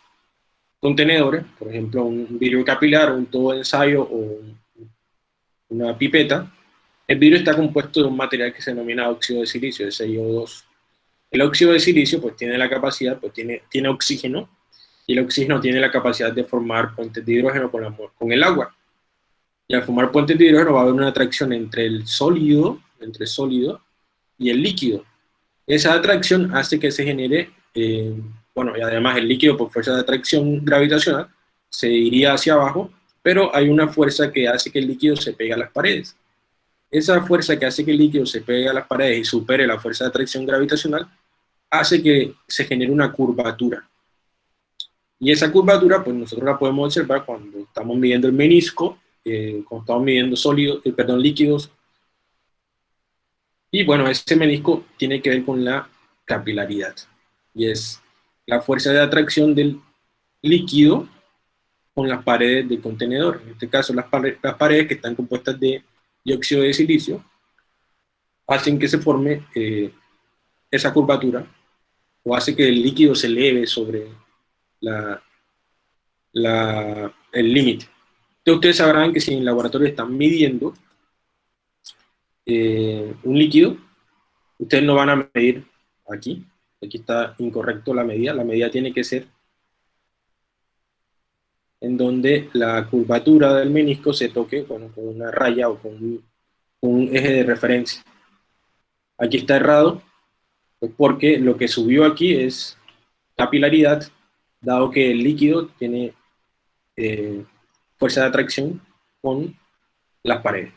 contenedores, por ejemplo un vidrio capilar, un tubo de ensayo o una pipeta, el vidrio está compuesto de un material que se denomina óxido de silicio, de SiO2. El óxido de silicio pues tiene la capacidad, pues tiene oxígeno, y el oxígeno tiene la capacidad de formar puentes de hidrógeno con el agua. Y al formar puentes de hidrógeno va a haber una atracción entre el sólido y el líquido. Esa atracción hace que se genere, bueno, y además el líquido por fuerza de atracción gravitacional se iría hacia abajo, pero hay una fuerza que hace que el líquido se pegue a las paredes. Esa fuerza que hace que el líquido se pegue a las paredes y supere la fuerza de atracción gravitacional hace que se genere una curvatura. Y esa curvatura, pues nosotros la podemos observar cuando estamos midiendo el menisco, cuando estamos midiendo líquidos. Y bueno, ese menisco tiene que ver con la capilaridad. Y es la fuerza de atracción del líquido con las paredes del contenedor. En este caso, las paredes que están compuestas de dióxido de silicio hacen que se forme esa curvatura, o hace que el líquido se eleve sobre el límite. Entonces ustedes sabrán que si en el laboratorio están midiendo un líquido, ustedes no van a medir aquí está incorrecto la medida tiene que ser en donde la curvatura del menisco se toque con una raya o con un eje de referencia. Aquí está errado, pues porque lo que subió aquí es capilaridad, dado que el líquido tiene fuerza de atracción con las paredes.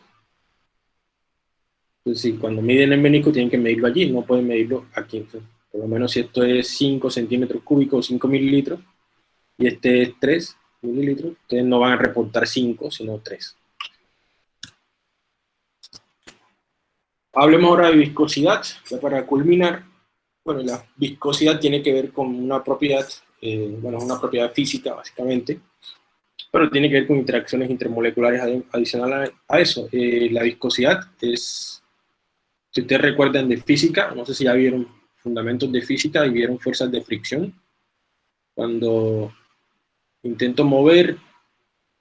Entonces, sí, cuando miden el menisco tienen que medirlo allí, no pueden medirlo aquí. Entonces, por lo menos si esto es 5 centímetros cúbicos, 5 mililitros, y este es 3 mililitros, ustedes no van a reportar 5, sino 3. Hablemos ahora de viscosidad, ya para culminar. Bueno, la viscosidad tiene que ver con una propiedad, bueno, es una propiedad física, básicamente, pero tiene que ver con interacciones intermoleculares adicionales a eso. La viscosidad es, si ustedes recuerdan de física, no sé si ya vieron fundamentos de física y vieron fuerzas de fricción. Cuando intento mover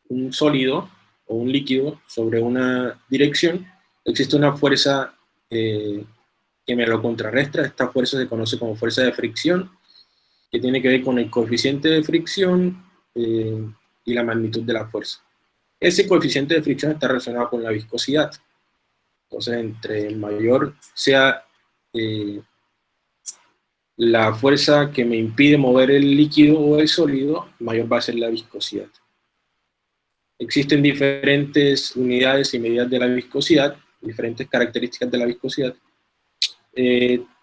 un sólido o un líquido sobre una dirección, existe una fuerza que me lo contrarresta. Esta fuerza se conoce como fuerza de fricción, que tiene que ver con el coeficiente de fricción y la magnitud de la fuerza. Ese coeficiente de fricción está relacionado con la viscosidad. Entonces, entre mayor sea la fuerza que me impide mover el líquido o el sólido, mayor va a ser la viscosidad. Existen diferentes unidades y medidas de la viscosidad, diferentes características de la viscosidad.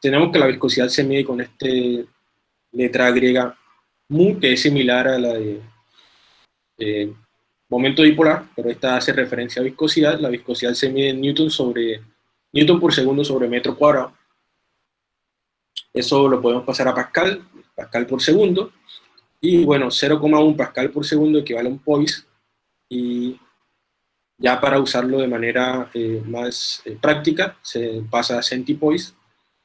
Tenemos que la viscosidad se mide con esta letra griega mu, que es similar a la de momento dipolar, pero esta hace referencia a viscosidad. La viscosidad se mide en newton por segundo sobre metro cuadrado. Eso lo podemos pasar a Pascal, Pascal por segundo, y bueno, 0,1 Pascal por segundo equivale a un Poise, y ya para usarlo de manera más práctica, se pasa a centipoise.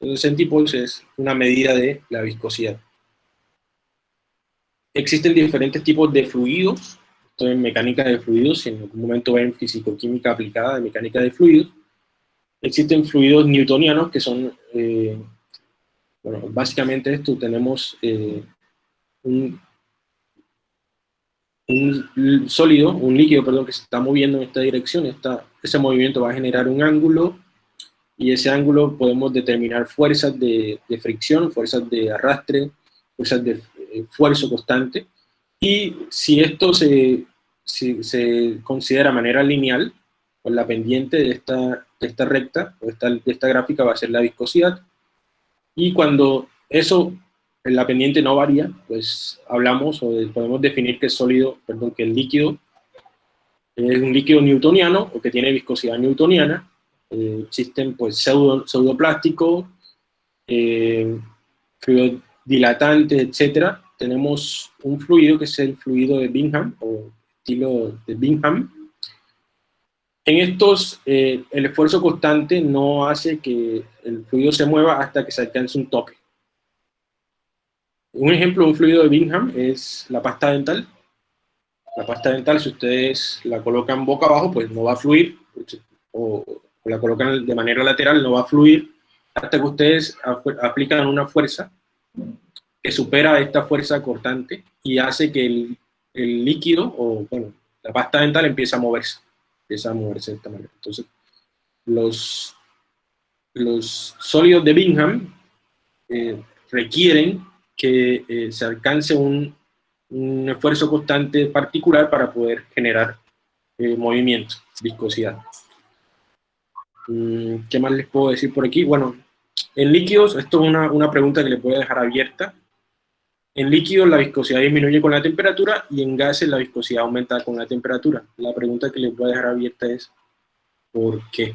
Entonces, centipoise es una medida de la viscosidad. Existen diferentes tipos de fluidos, esto en mecánica de fluidos, si en algún momento ven fisicoquímica aplicada de mecánica de fluidos. Existen fluidos newtonianos que son, bueno, básicamente esto, tenemos un sólido, un líquido, perdón, que se está moviendo en esta dirección. Ese movimiento va a generar un ángulo, y ese ángulo podemos determinar fuerzas de fricción, fuerzas de arrastre, fuerzas de esfuerzo constante, y si esto se considera de manera lineal, pues la pendiente de esta recta, o de esta gráfica, va a ser la viscosidad, y cuando eso, la pendiente no varía, pues hablamos, o podemos definir que el líquido es un líquido newtoniano, o que tiene viscosidad newtoniana. Existen pues pseudoplásticos, fluidos dilatantes, etc. Tenemos un fluido que es el fluido de Bingham, o estilo de Bingham. En estos, el esfuerzo constante no hace que el fluido se mueva hasta que se alcance un tope. Un ejemplo de un fluido de Bingham es la pasta dental. La pasta dental, si ustedes la colocan boca abajo, pues no va a fluir, o la colocan de manera lateral, no va a fluir hasta que ustedes aplican una fuerza que supera esta fuerza cortante y hace que el líquido, o bueno, la pasta dental empiece a moverse de esta manera. Entonces, los sólidos de Bingham requieren que se alcance un esfuerzo constante particular para poder generar movimiento, viscosidad. ¿Qué más les puedo decir por aquí? Bueno, en líquidos, esto es una pregunta que les voy a dejar abierta. En líquidos la viscosidad disminuye con la temperatura y en gases la viscosidad aumenta con la temperatura. La pregunta que les voy a dejar abierta es ¿por qué?